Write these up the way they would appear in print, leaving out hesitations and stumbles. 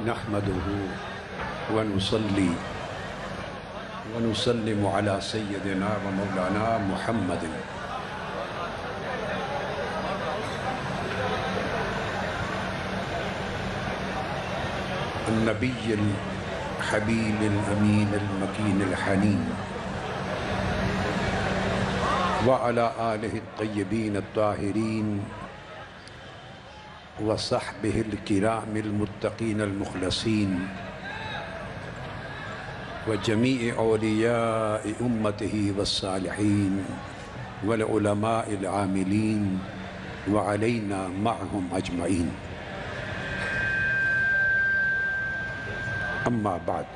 نحمده ونصلي ونسلم على سيدنا ومولانا محمد النبي الحبيب الأمين المكين الحنين وعلى آله الطيبين الطاهرين وصحبه الكرام المتقين المخلصين وجميع أولياء أمته والصالحين والعلماء العاملين وعلينا معهم أجمعين. أما بعد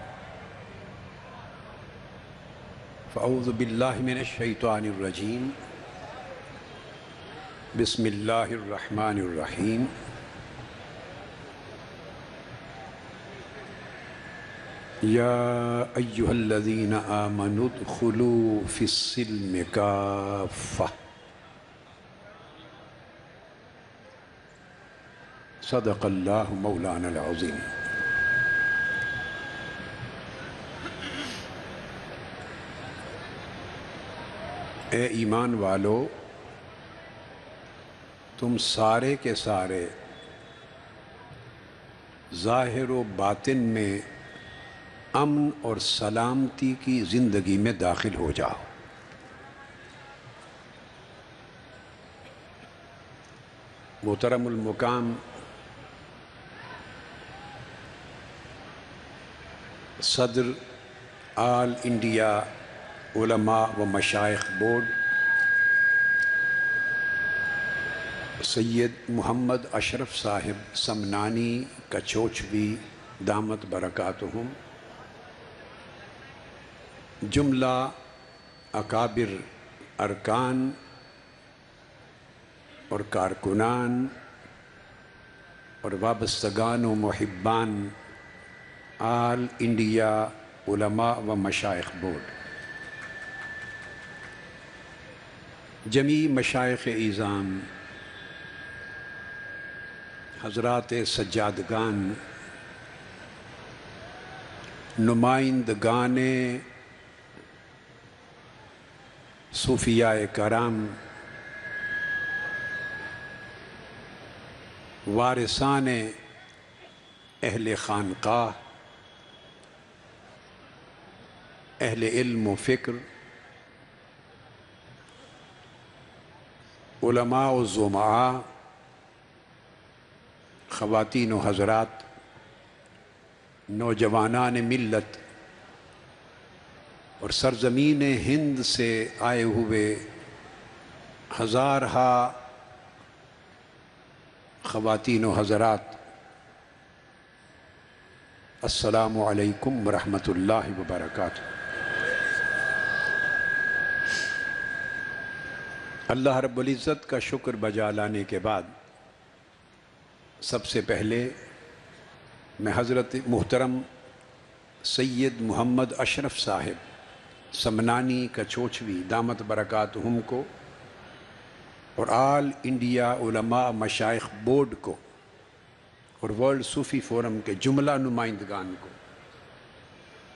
فأعوذ بالله من الشيطان الرجيم. بسم الله الرحمن الرحيم. يا أيها الذين آمنوا ادخلوا في السلم كافة. صدق الله مولانا العظيم. اے ایمان والو، تم سارے کے سارے ظاہر و باطن میں امن اور سلامتی کی زندگی میں داخل ہو جاؤ۔ محترم المقام صدر آل انڈیا علماء و مشائخ بورڈ سید محمد اشرف صاحب سمنانی کچوچوی دامت برکاتہم، جملہ اکابر ارکان اور کارکنان اور وابستگان و محبان آل انڈیا علماء و مشائخ بورڈ، جمیع مشائخ اعظام، حضرات سجادگان، نمائندگان صوفیاء کرام، وارثان اہل خانقاہ، اہل علم و فکر، علماء و زمعاء، خواتین و حضرات، نوجوانان ملت اور سرزمین ہند سے آئے ہوئے ہزارہا خواتین و حضرات، السلام علیکم ورحمۃ اللہ وبرکاتہ۔ اللہ رب العزت کا شکر بجا لانے کے بعد سب سے پہلے میں حضرت محترم سید محمد اشرف صاحب سمنانی کچوچوی دامت برکاتہم کو اور آل انڈیا علماء مشائخ بورڈ کو اور ورلڈ صوفی فورم کے جملہ نمائندگان کو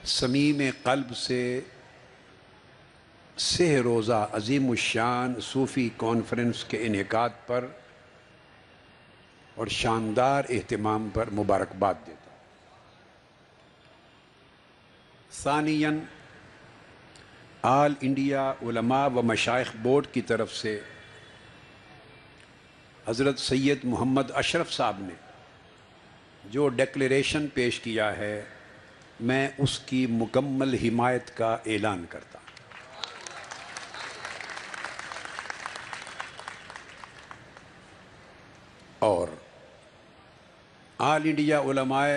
صمیم قلب سے سہ روزہ عظیم الشان صوفی کانفرنس کے انعقاد پر اور شاندار اہتمام پر مبارکباد دیتا ہوں۔ ثانیاً آل انڈیا علماء و مشائخ بورڈ کی طرف سے حضرت سید محمد اشرف صاحب نے جو ڈیکلیریشن پیش کیا ہے، میں اس کی مکمل حمایت کا اعلان کرتا ہوں۔ اور آل انڈیا علماء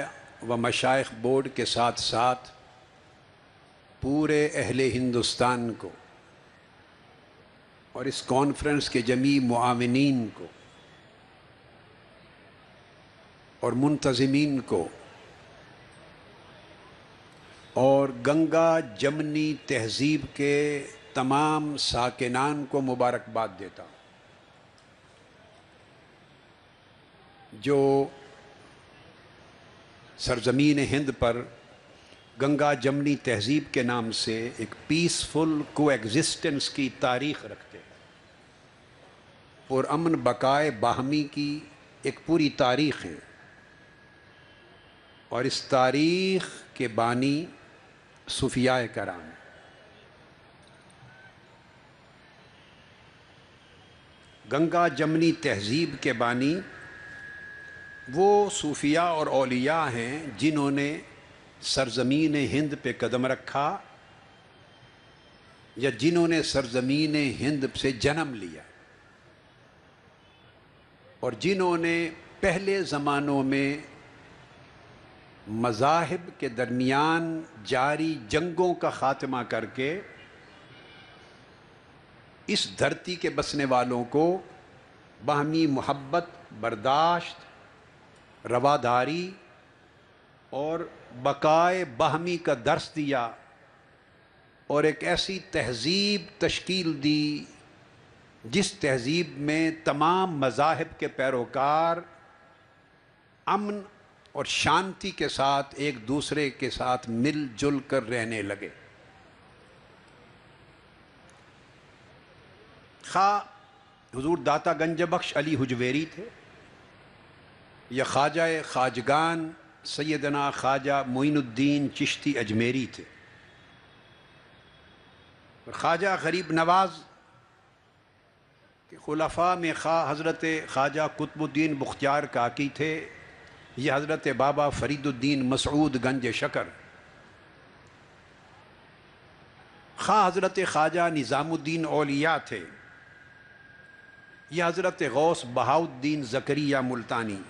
و مشائخ بورڈ کے ساتھ ساتھ پورے اہل ہندوستان کو اور اس کانفرنس کے جمیع معاونین کو اور منتظمین کو اور گنگا جمنی تہذیب کے تمام ساکنان کو مبارکباد دیتا ہوں جو سرزمین ہند پر گنگا جمنی تہذیب کے نام سے ایک پیسفل کو ایگزسٹنس کی تاریخ رکھتے ہیں، پرامن بقائے باہمی کی ایک پوری تاریخ ہے، اور اس تاریخ کے بانی صوفیاء کرام۔ گنگا جمنی تہذیب کے بانی وہ صوفیاء اور اولیاء ہیں جنہوں نے سرزمین ہند پہ قدم رکھا، یا جنہوں نے سرزمین ہند سے جنم لیا، اور جنہوں نے پہلے زمانوں میں مذاہب کے درمیان جاری جنگوں کا خاتمہ کر کے اس دھرتی کے بسنے والوں کو باہمی محبت، برداشت، رواداری اور بقائے باہمی کا درس دیا، اور ایک ایسی تہذیب تشکیل دی جس تہذیب میں تمام مذاہب کے پیروکار امن اور شانتی کے ساتھ ایک دوسرے کے ساتھ مل جل کر رہنے لگے۔ خواہ حضور داتا گنج بخش علی حجویری تھے، یا خواجہ خواجگان سیدنا خواجہ معین الدین چشتی اجمیری تھے، اور خواجہ غریب نواز کے خلفاء میں خواہ حضرت خواجہ قطب الدین بختیار کاکی تھے، یہ حضرت بابا فرید الدین مسعود گنج شکر، خواہ حضرت خواجہ نظام الدین اولیاء تھے، یہ حضرت غوث بہاؤالدین زکریا ملتانی،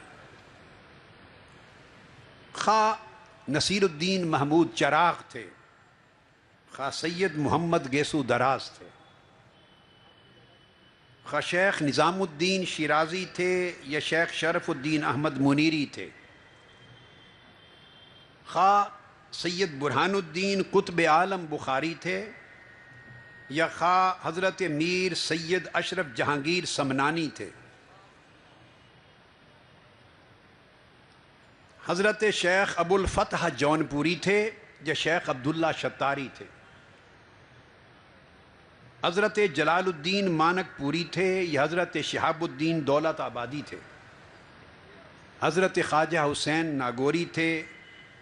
خواہ نصیر الدین محمود چراغ تھے، خواہ سید محمد گیسو دراز تھے، خواہ شیخ نظام الدین شیرازی تھے، یا شیخ شرف الدین احمد منیری تھے، خواہ سید برہان الدین قطب عالم بخاری تھے، یا خواہ حضرت میر سید اشرف جہانگیر سمنانی تھے، حضرت شیخ ابو الفتح جونپوری تھے، یا شیخ عبداللہ شتاری تھے، حضرت جلال الدین مانک پوری تھے، یا حضرت شہاب الدین دولت آبادی تھے، حضرت خواجہ حسین ناگوری تھے،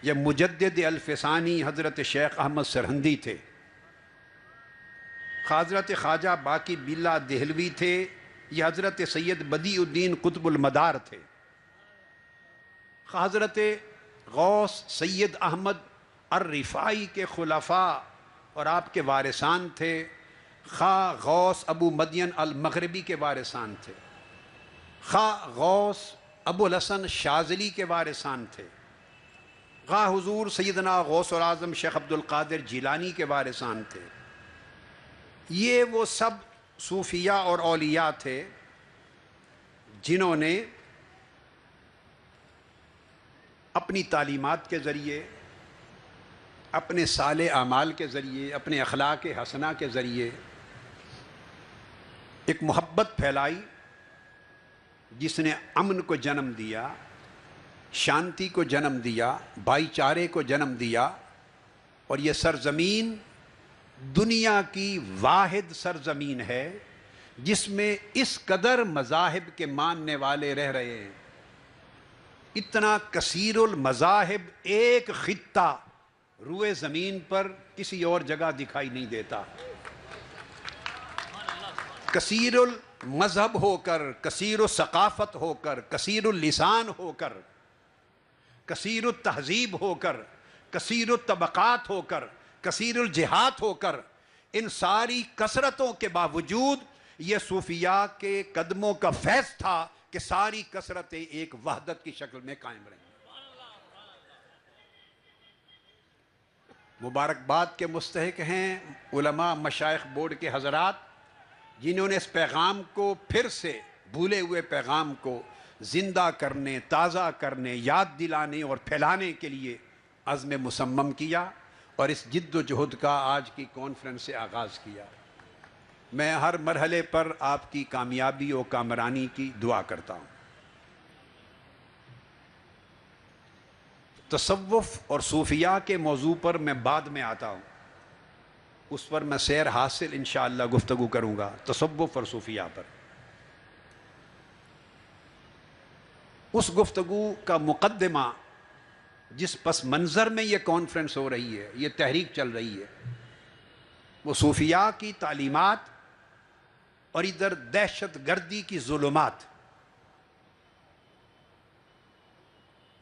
یا مجدد الفسانی حضرت شیخ احمد سرہندی تھے، حضرت خواجہ باقی باللہ دہلوی تھے، یا حضرت سید بدیع الدین قطب المدار تھے، حضرت غوث سید احمد الرفاعی کے خلفاء اور آپ کے وارثان تھے، خواہ غوث ابو مدین المغربی کے وارثان تھے، خواہ غوث ابو الحسن شاذلی کے وارثان تھے، خواہ حضور سیدنا غوث العظم شیخ عبد القادر جیلانی کے وارثان تھے۔ یہ وہ سب صوفیاء اور اولیاء تھے جنہوں نے اپنی تعلیمات کے ذریعے، اپنے صالح اعمال کے ذریعے، اپنے اخلاق حسنہ کے ذریعے ایک محبت پھیلائی جس نے امن کو جنم دیا، شانتی کو جنم دیا، بھائی چارے کو جنم دیا، اور یہ سرزمین دنیا کی واحد سرزمین ہے جس میں اس قدر مذاہب کے ماننے والے رہ رہے ہیں۔ اتنا کثیر المذاہب ایک خطہ روئے زمین پر کسی اور جگہ دکھائی نہیں دیتا۔ کثیر المذہب ہو کر، کثیر الثقافت ہو کر، کثیر اللسان ہو کر، کثیر التہذیب ہو کر، کثیر الطبقات ہو کر، کثیر الجہات ہو کر، ان ساری کثرتوں کے باوجود یہ صوفیاء کے قدموں کا فیض تھا کہ ساری کثرتیں ایک وحدت کی شکل میں قائم رہیں۔ مبارکباد کے مستحق ہیں علماء مشائخ بورڈ کے حضرات جنہوں نے اس پیغام کو پھر سے، بھولے ہوئے پیغام کو زندہ کرنے، تازہ کرنے، یاد دلانے اور پھیلانے کے لیے عزم مصمم کیا، اور اس جد و جہد کا آج کی کانفرنس سے آغاز کیا۔ میں ہر مرحلے پر آپ کی کامیابی و کامرانی کی دعا کرتا ہوں۔ تصوف اور صوفیاء کے موضوع پر میں بعد میں آتا ہوں، اس پر میں سیر حاصل انشاءاللہ گفتگو کروں گا، تصوف اور صوفیاء پر۔ اس گفتگو کا مقدمہ جس پس منظر میں یہ کانفرنس ہو رہی ہے، یہ تحریک چل رہی ہے، وہ صوفیاء کی تعلیمات اور ادھر دہشت گردی کی ظلمات۔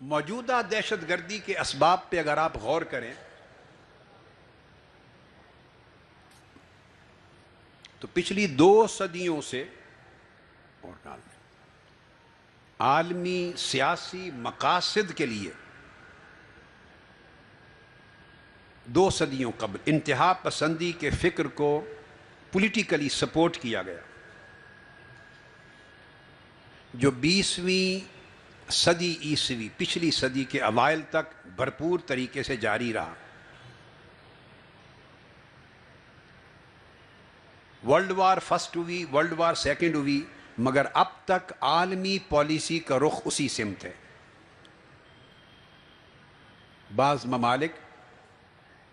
موجودہ دہشت گردی کے اسباب پہ اگر آپ غور کریں تو پچھلی 2 صدیوں سے عالمی سیاسی مقاصد کے لیے 2 صدیوں قبل انتہا پسندی کے فکر کو پولیٹیکلی سپورٹ کیا گیا، جو 20ویں صدی عیسوی پچھلی صدی کے اوائل تک بھرپور طریقے سے جاری رہا۔ ورلڈ وار فرسٹ ہوئی، ورلڈ وار سیکنڈ ہوئی، مگر اب تک عالمی پالیسی کا رخ اسی سمت ہے۔ بعض ممالک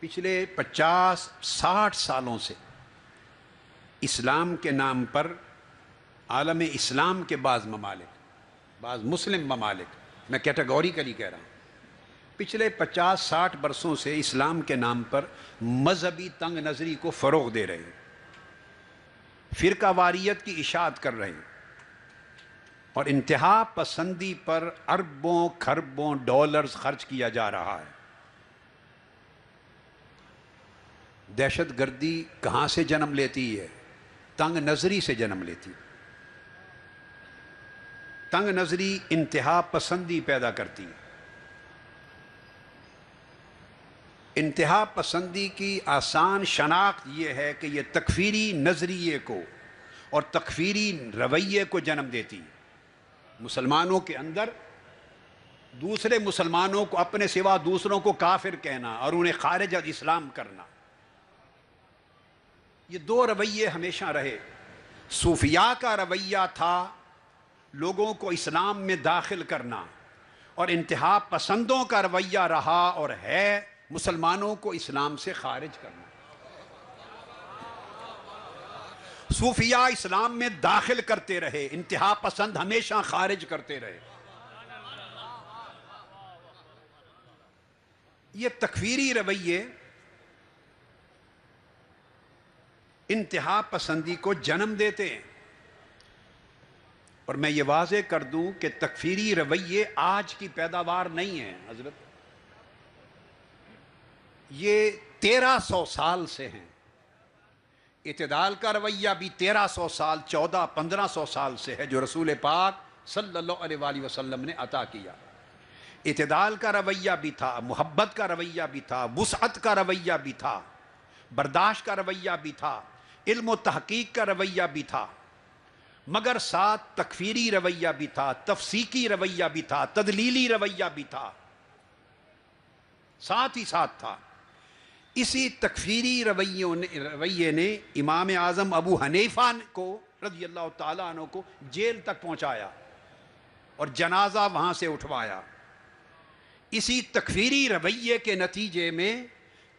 پچھلے 50-60 سالوں سے اسلام کے نام پر، عالم اسلام کے بعض ممالک، بعض مسلم ممالک، میں کیٹیگوریکلی کہہ رہا ہوں، پچھلے 50-60 برسوں سے اسلام کے نام پر مذہبی تنگ نظری کو فروغ دے رہے ہیں، فرقہ واریت کی اشاعت کر رہے ہیں، اور انتہا پسندی پر اربوں کھربوں ڈالرز خرچ کیا جا رہا ہے۔ دہشت گردی کہاں سے جنم لیتی ہے؟ تنگ نظری سے جنم لیتی ہے۔ تنگ نظری انتہا پسندی پیدا کرتی ہے۔ انتہا پسندی کی آسان شناخت یہ ہے کہ یہ تکفیری نظریے کو اور تکفیری رویے کو جنم دیتی ہے۔ مسلمانوں کے اندر دوسرے مسلمانوں کو اپنے سوا دوسروں کو کافر کہنا اور انہیں خارج از اسلام کرنا، یہ 2 رویے ہمیشہ رہے۔ صوفیاء کا رویہ تھا لوگوں کو اسلام میں داخل کرنا، اور انتہا پسندوں کا رویہ رہا اور ہے مسلمانوں کو اسلام سے خارج کرنا۔ صوفیاء اسلام میں داخل کرتے رہے، انتہا پسند ہمیشہ خارج کرتے رہے۔ یہ تکفیری رویے انتہا پسندی کو جنم دیتے ہیں، اور میں یہ واضح کر دوں کہ تکفیری رویے آج کی پیداوار نہیں ہیں حضرت، یہ 1300 سال سے ہیں۔ اعتدال کا رویہ بھی 1300 سال 1400-1500 سال سے ہے، جو رسول پاک صلی اللہ علیہ وآلہ وسلم نے عطا کیا۔ اعتدال کا رویہ بھی تھا، محبت کا رویہ بھی تھا، وسعت کا رویہ بھی تھا، برداشت کا رویہ بھی تھا، علم و تحقیق کا رویہ بھی تھا، مگر ساتھ تکفیری رویہ بھی تھا، تفسیقی رویہ بھی تھا، تدلیلی رویہ بھی تھا، ساتھ ہی ساتھ تھا۔ اسی تکفیری رویے نے امام اعظم ابو حنیفہ کو رضی اللہ تعالیٰ عنہ کو جیل تک پہنچایا اور جنازہ وہاں سے اٹھوایا۔ اسی تکفیری رویے کے نتیجے میں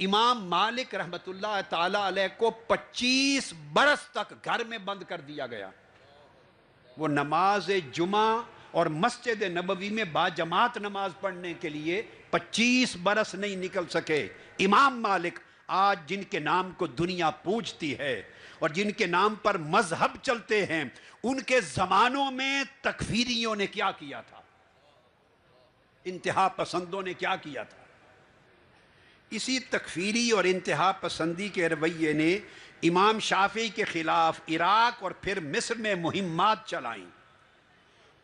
امام مالک رحمۃ اللہ تعالیٰ علیہ کو 25 برس تک گھر میں بند کر دیا گیا۔ وہ نماز جمعہ اور مسجد نبوی میں باجماعت نماز پڑھنے کے لیے 25 برس نہیں نکل سکے۔ امام مالک آج جن کے نام کو دنیا پوجتی ہے اور جن کے نام پر مذہب چلتے ہیں، ان کے زمانوں میں تکفیریوں نے کیا کیا تھا، انتہا پسندوں نے کیا کیا تھا۔ اسی تکفیری اور انتہا پسندی کے رویے نے امام شافعی کے خلاف عراق اور پھر مصر میں مہمات چلائیں۔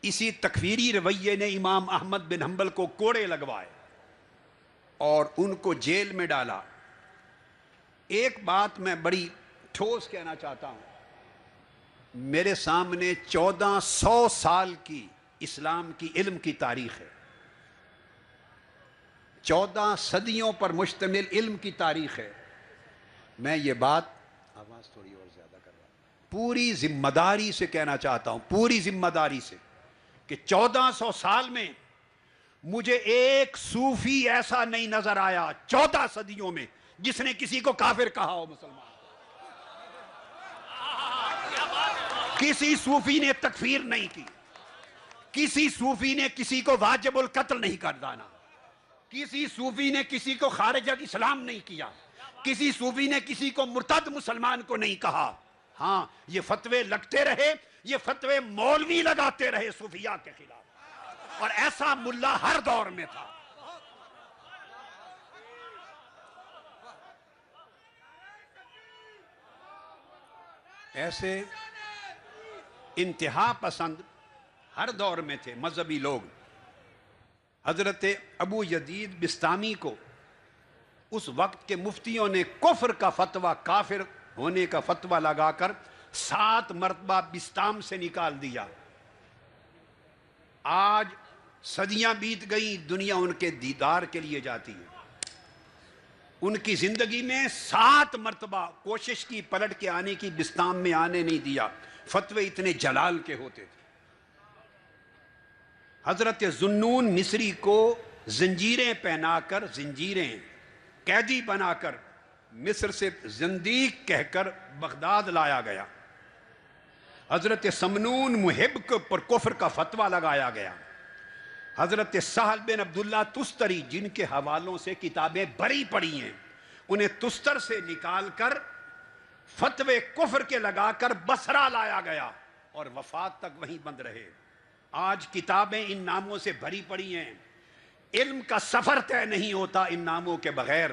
اسی تکفیری رویے نے امام احمد بن حنبل کو کوڑے لگوائے اور ان کو جیل میں ڈالا۔ ایک بات میں بڑی ٹھوس کہنا چاہتا ہوں، میرے سامنے 1400 سال کی اسلام کی علم کی تاریخ ہے، 14 صدیوں پر مشتمل علم کی تاریخ ہے۔ میں یہ بات آواز تھوڑی اور زیادہ کر رہا ہوں، پوری ذمہ داری سے کہنا چاہتا ہوں، پوری ذمہ داری سے، کہ 1400 سال میں مجھے ایک صوفی ایسا نہیں نظر آیا 14 صدیوں میں جس نے کسی کو کافر کہا ہو مسلمان. کسی صوفی نے تکفیر نہیں کی، کسی صوفی نے کسی کو واجب القتل نہیں کر دانا، کسی صوفی نے کسی کو خارج از اسلام نہیں کیا، کسی صوفی نے کسی کو مرتد مسلمان کو نہیں کہا. ہاں یہ فتوے لگتے رہے، یہ فتوے مولوی لگاتے رہے صوفیاء کے خلاف، اور ایسا ملا ہر دور میں تھا. ایسے انتہا پسند ہر دور میں تھے مذہبی لوگ. حضرت ابو یزید بستامی کو اس وقت کے مفتیوں نے کفر کا فتویٰ، کافر ہونے کا فتویٰ لگا کر 7 مرتبہ بستام سے نکال دیا. آج صدیاں بیت گئی، دنیا ان کے دیدار کے لیے جاتی ہے. ان کی زندگی میں 7 مرتبہ کوشش کی پلٹ کے آنے کی، بستام میں آنے نہیں دیا. فتوے اتنے جلال کے ہوتے تھے. حضرت ذنون مصری کو زنجیریں پہنا کر، زنجیریں قیدی بنا کر مصر سے زندیق کہہ کر بغداد لایا گیا. حضرت سمنون محب پر کفر کا فتویٰ لگایا گیا. حضرت سہل بن عبداللہ تستری، جن کے حوالوں سے کتابیں بری پڑی ہیں، انہیں تستر سے نکال کر فتوے کفر کے لگا کر بصرہ لایا گیا اور وفات تک وہیں بند رہے. آج کتابیں ان ناموں سے بھری پڑی ہیں. علم کا سفر طے نہیں ہوتا ان ناموں کے بغیر،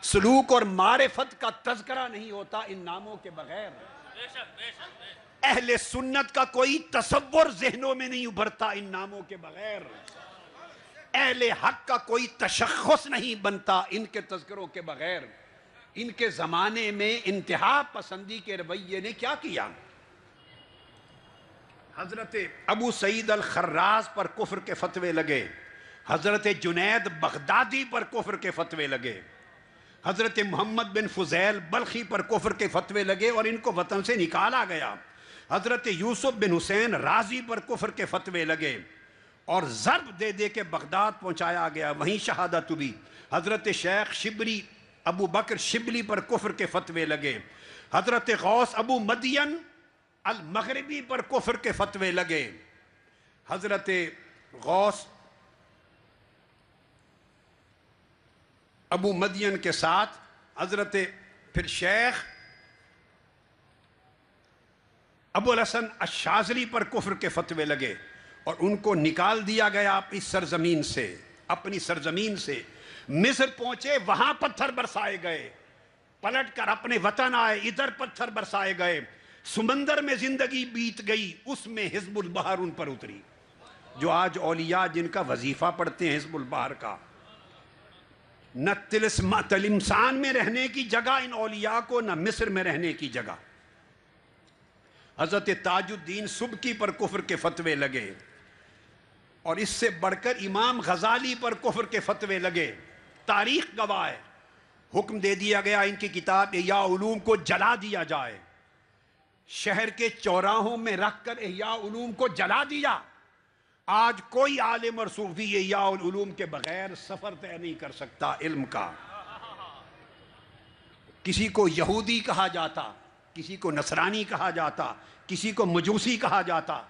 سلوک اور معرفت کا تذکرہ نہیں ہوتا ان ناموں کے بغیر. اہل سنت کا کوئی تصور ذہنوں میں نہیں ابھرتا ان ناموں کے بغیر. اہل حق کا کوئی تشخص نہیں بنتا ان کے تذکروں کے بغیر. ان کے زمانے میں انتہا پسندی کے رویے نے کیا کیا؟ حضرت ابو سعید الخراز پر کفر کے فتوے لگے، حضرت جنید بغدادی پر کفر کے فتوے لگے، حضرت محمد بن فضیل بلخی پر کفر کے فتوے لگے اور ان کو وطن سے نکالا گیا. حضرت یوسف بن حسین رازی پر کفر کے فتوے لگے اور ضرب دے دے کے بغداد پہنچایا گیا، وہیں شہادت ہوئی. حضرت شیخ شبلی، ابو بکر شبلی پر کفر کے فتوے لگے. حضرت غوث ابو مدین المغربی پر کفر کے فتوے لگے. حضرت غوث ابو مدین کے ساتھ حضرت پھر شیخ ابو الحسن الشاذلی پر کفر کے فتوے لگے اور ان کو نکال دیا گیا اپنی سرزمین سے. اپنی سرزمین سے مصر پہنچے، وہاں پتھر برسائے گئے. پلٹ کر اپنے وطن آئے، ادھر پتھر برسائے گئے. سمندر میں زندگی بیت گئی، اس میں حزب البحر ان پر اتری. جو آج اولیاء جن کا وظیفہ پڑھتے ہیں حزب البحر کا، نہ تلمسان میں رہنے کی جگہ ان اولیاء کو، نہ مصر میں رہنے کی جگہ. حضرت تاج الدین سبکی پر کفر کے فتوے لگے اور اس سے بڑھ کر امام غزالی پر کفر کے فتوے لگے. تاریخ گواہ ہے، حکم دے دیا گیا ان کی کتاب احیاء علوم کو جلا دیا جائے. شہر کے چوراہوں میں رکھ کر احیاء علوم کو جلا دیا. آج کوئی عالم اور صوفی احیاء العلوم کے بغیر سفر طے نہیں کر سکتا علم کا. کسی کو یہودی کہا جاتا، کسی کو نصرانی کہا جاتا، کسی کو مجوسی کہا جاتا.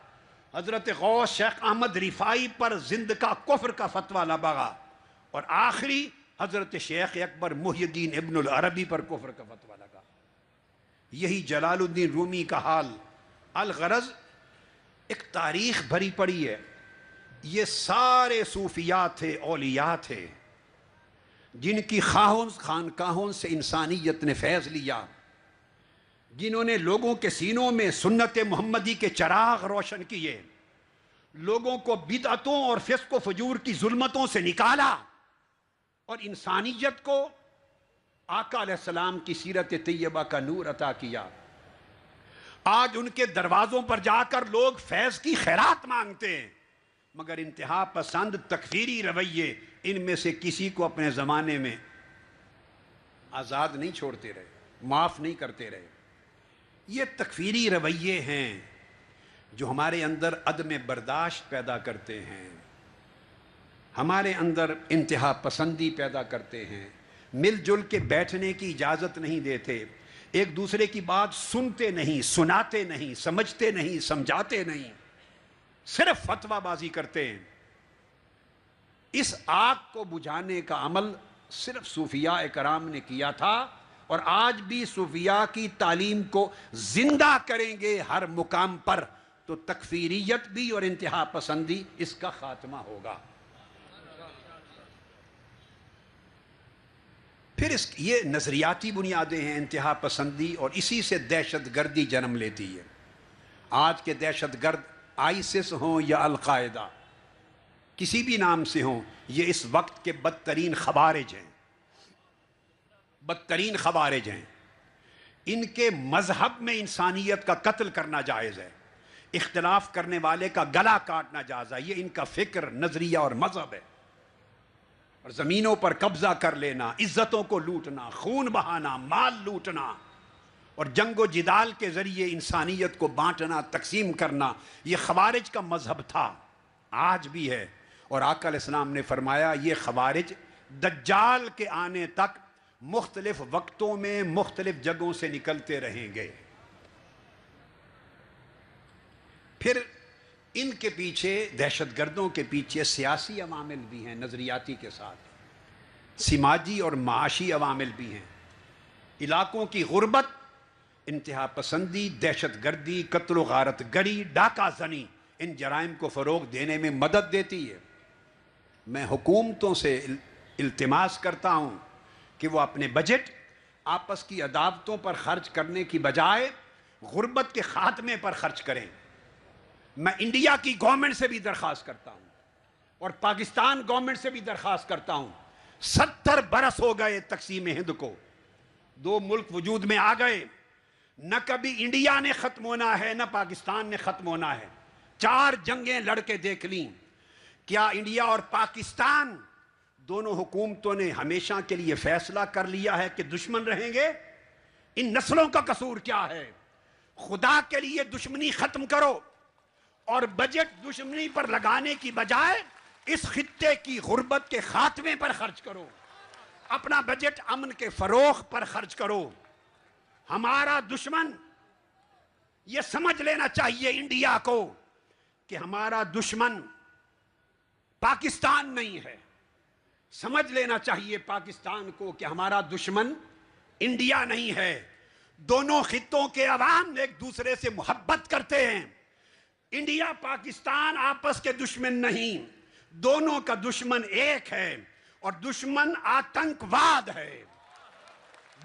حضرت غوث شیخ احمد رفاعی پر زند کا کفر کا فتویٰ لگا اور آخری حضرت شیخ اکبر محی الدین ابن العربی پر کفر کا فتویٰ لگا. یہی جلال الدین رومی کا حال. الغرض ایک تاریخ بھری پڑی ہے. یہ سارے صوفیاء تھے، اولیاء تھے، جن کی خانقاہوں سے انسانیت نے فیض لیا، جنہوں نے لوگوں کے سینوں میں سنت محمدی کے چراغ روشن کیے، لوگوں کو بدعتوں اور فسق و فجور کی ظلمتوں سے نکالا اور انسانیت کو آقا علیہ السلام کی سیرت طیبہ کا نور عطا کیا. آج ان کے دروازوں پر جا کر لوگ فیض کی خیرات مانگتے ہیں، مگر انتہا پسند تکفیری رویے ان میں سے کسی کو اپنے زمانے میں آزاد نہیں چھوڑتے رہے، معاف نہیں کرتے رہے. یہ تکفیری رویے ہیں جو ہمارے اندر عدم برداشت پیدا کرتے ہیں. ہمارے اندر انتہا پسندی پیدا کرتے ہیں، مل جل کے بیٹھنے کی اجازت نہیں دیتے، ایک دوسرے کی بات سنتے نہیں، سناتے نہیں، سمجھتے نہیں، سمجھاتے نہیں، صرف فتویٰ بازی کرتے ہیں۔ اس آگ کو بجھانے کا عمل صرف صوفیاء کرام نے کیا تھا، اور آج بھی صوفیاء کی تعلیم کو زندہ کریں گے ہر مقام پر تو تکفیریت بھی اور انتہا پسندی اس کا خاتمہ ہوگا۔ پھر یہ نظریاتی بنیادیں ہیں انتہا پسندی، اور اسی سے دہشت گردی جنم لیتی ہے۔ آج کے دہشت گرد آئیسس ہوں یا القاعدہ، کسی بھی نام سے ہوں، یہ اس وقت کے بدترین خوارج ہیں، بدترین خوارج ہیں۔ ان کے مذہب میں انسانیت کا قتل کرنا جائز ہے، اختلاف کرنے والے کا گلا کاٹنا جائز ہے، یہ ان کا فکر، نظریہ اور مذہب ہے۔ اور زمینوں پر قبضہ کر لینا، عزتوں کو لوٹنا، خون بہانا، مال لوٹنا، اور جنگ و جدال کے ذریعے انسانیت کو بانٹنا، تقسیم کرنا، یہ خوارج کا مذہب تھا، آج بھی ہے۔ اور آقا علیہ السلام نے فرمایا یہ خوارج دجال کے آنے تک مختلف وقتوں میں مختلف جگہوں سے نکلتے رہیں گے۔ پھر ان کے پیچھے، دہشت گردوں کے پیچھے سیاسی عوامل بھی ہیں، نظریاتی کے ساتھ سماجی اور معاشی عوامل بھی ہیں۔ علاقوں کی غربت، انتہا پسندی، دہشت گردی، قتل و غارت گری، ڈاکہ زنی، ان جرائم کو فروغ دینے میں مدد دیتی ہے۔ میں حکومتوں سے التماس کرتا ہوں کہ وہ اپنے بجٹ آپس کی عداوتوں پر خرچ کرنے کی بجائے غربت کے خاتمے پر خرچ کریں۔ میں انڈیا کی گورنمنٹ سے بھی درخواست کرتا ہوں، اور پاکستان گورنمنٹ سے بھی درخواست کرتا ہوں، 70 برس ہو گئے تقسیم ہند کو، 2 ملک وجود میں آ گئے، نہ کبھی انڈیا نے ختم ہونا ہے نہ پاکستان نے ختم ہونا ہے، 4 جنگیں لڑ کے دیکھ لیں۔ کیا انڈیا اور پاکستان دونوں حکومتوں نے ہمیشہ کے لیے فیصلہ کر لیا ہے کہ دشمن رہیں گے؟ ان نسلوں کا قصور کیا ہے؟ خدا کے لیے دشمنی ختم کرو، اور بجٹ دشمنی پر لگانے کی بجائے اس خطے کی غربت کے خاتمے پر خرچ کرو، اپنا بجٹ امن کے فروغ پر خرچ کرو۔ ہمارا دشمن، یہ سمجھ لینا چاہیے انڈیا کو کہ ہمارا دشمن پاکستان نہیں ہے، سمجھ لینا چاہیے پاکستان کو کہ ہمارا دشمن انڈیا نہیں ہے۔ دونوں خطوں کے عوام ایک دوسرے سے محبت کرتے ہیں، انڈیا پاکستان آپس کے دشمن نہیں، دونوں کا دشمن ایک ہے، اور دشمن آتنکواد ہے،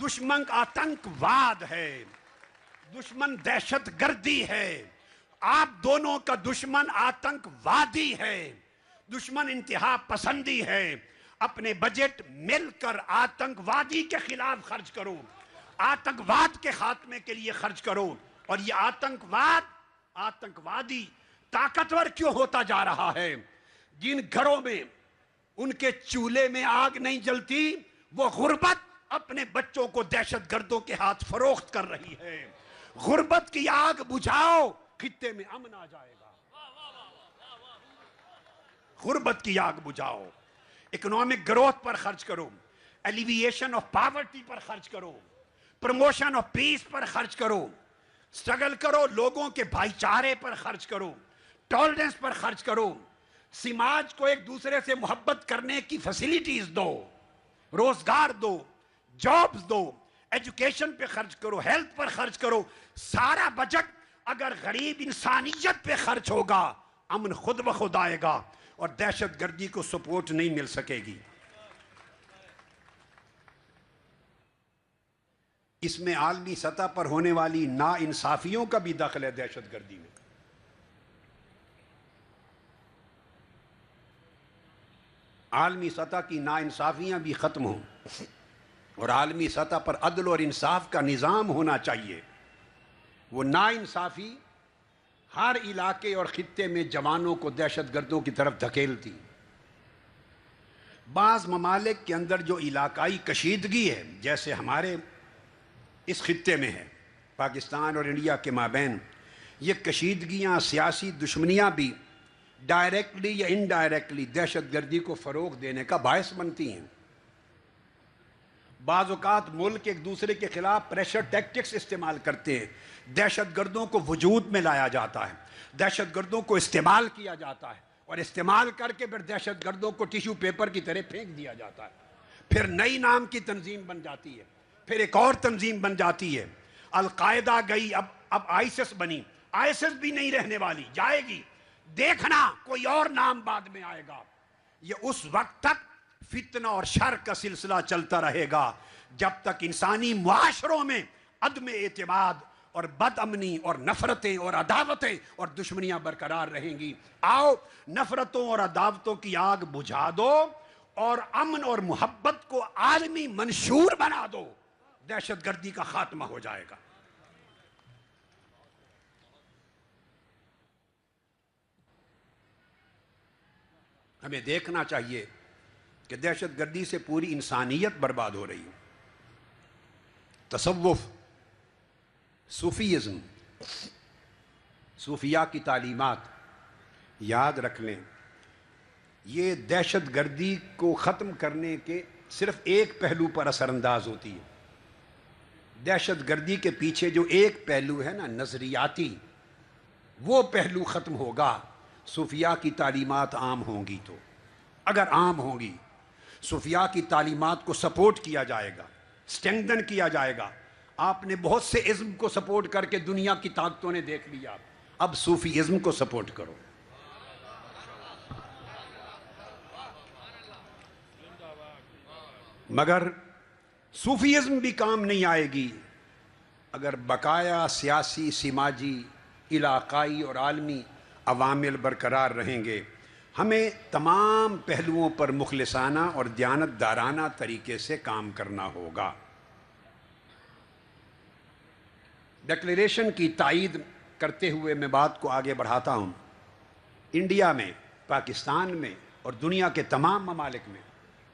دشمن آتنکواد ہے، دشمن دہشت گردی ہے۔ آپ دونوں کا دشمن آتنکوادی ہے، دشمن انتہا پسندی ہے۔ اپنے بجٹ مل کر آتنکوادی کے خلاف خرچ کرو، آتنکواد کے خاتمے کے لیے خرچ کرو۔ اور یہ آتنکوادی طاقتور کیوں ہوتا جا رہا ہے؟ جن گھروں میں ان کے چولہے میں آگ نہیں جلتی، وہ غربت اپنے بچوں کو دہشت گردوں کے ہاتھ فروخت کر رہی ہے۔ غربت کی آگ بجھاؤ، خطے میں امن آ جائے گا۔ غربت کی آگ بجھاؤ، اکنامک گروتھ پر خرچ کرو، ایلیویشن آف پاورٹی پر خرچ کرو، پروموشن آف پیس پر خرچ کرو، سٹرگل کرو، لوگوں کے بھائی چارے پر خرچ کرو، ٹالرنس پر خرچ کرو، سماج کو ایک دوسرے سے محبت کرنے کی فیسیلیٹیز دو، روزگار دو، جابز دو، ایجوکیشن پہ خرچ کرو، ہیلتھ پر خرچ کرو۔ سارا بجٹ اگر غریب انسانیت پہ خرچ ہوگا، امن خود بخود آئے گا اور دہشت گردی کو سپورٹ نہیں مل سکے گی۔ اس میں عالمی سطح پر ہونے والی ناانصافیوں کا بھی دخل ہے دہشت گردی میں۔ عالمی سطح کی ناانصافیاں بھی ختم ہوں، اور عالمی سطح پر عدل اور انصاف کا نظام ہونا چاہیے۔ وہ ناانصافی ہر علاقے اور خطے میں جوانوں کو دہشت گردوں کی طرف دھکیلتی۔ بعض ممالک کے اندر جو علاقائی کشیدگی ہے، جیسے ہمارے اس خطے میں ہے، پاکستان اور انڈیا کے مابین، یہ کشیدگیاں، سیاسی دشمنیاں بھی ڈائریکٹلی یا انڈائریکٹلی دہشت گردی کو فروغ دینے کا باعث بنتی ہیں۔ بعض اوقات ملک ایک دوسرے کے خلاف پریشر ٹیکٹکس استعمال کرتے ہیں، دہشت گردوں کو وجود میں لایا جاتا ہے، دہشت گردوں کو استعمال کیا جاتا ہے، اور استعمال کر کے پھر دہشت گردوں کو ٹیشو پیپر کی طرح پھینک دیا جاتا ہے، پھر نئی نام کی تنظیم بن جاتی ہے، پھر ایک اور تنظیم بن جاتی ہے۔ القاعدہ گئی، اب آئیسس بنی، آئیسس بھی نہیں رہنے والی، جائے گی، دیکھنا کوئی اور نام بعد میں آئے گا۔ یہ اس وقت تک فتنہ اور شر کا سلسلہ چلتا رہے گا جب تک انسانی معاشروں میں عدم اعتماد اور بد امنی اور نفرتیں اور عداوتیں اور دشمنیاں برقرار رہیں گی۔ آؤ نفرتوں اور عداوتوں کی آگ بجھا دو اور امن اور محبت کو عالمی منشور بنا دو، دہشت گردی کا خاتمہ ہو جائے گا۔ ہمیں دیکھنا چاہیے کہ دہشت گردی سے پوری انسانیت برباد ہو رہی ہے۔ تصوف، صوفیزم، صوفیاء کی تعلیمات یاد رکھ لیں، یہ دہشت گردی کو ختم کرنے کے صرف ایک پہلو پر اثر انداز ہوتی ہے۔ دہشت گردی کے پیچھے جو ایک پہلو ہے نا نظریاتی، وہ پہلو ختم ہوگا صوفیاء کی تعلیمات عام ہوں گی تو۔ اگر عام ہوں گی، صوفیاء کی تعلیمات کو سپورٹ کیا جائے گا، اسٹرینگتھن کیا جائے گا۔ آپ نے بہت سے ازم کو سپورٹ کر کے دنیا کی طاقتوں نے دیکھ لیا، اب صوفی ازم کو سپورٹ کرو۔ مگر صوفیزم بھی کام نہیں آئے گی اگر بقایا سیاسی، سماجی، علاقائی اور عالمی عوامل برقرار رہیں گے۔ ہمیں تمام پہلوؤں پر مخلصانہ اور دیانتدارانہ طریقے سے کام کرنا ہوگا۔ ڈکلیریشن کی تائید کرتے ہوئے میں بات کو آگے بڑھاتا ہوں۔ انڈیا میں، پاکستان میں اور دنیا کے تمام ممالک میں،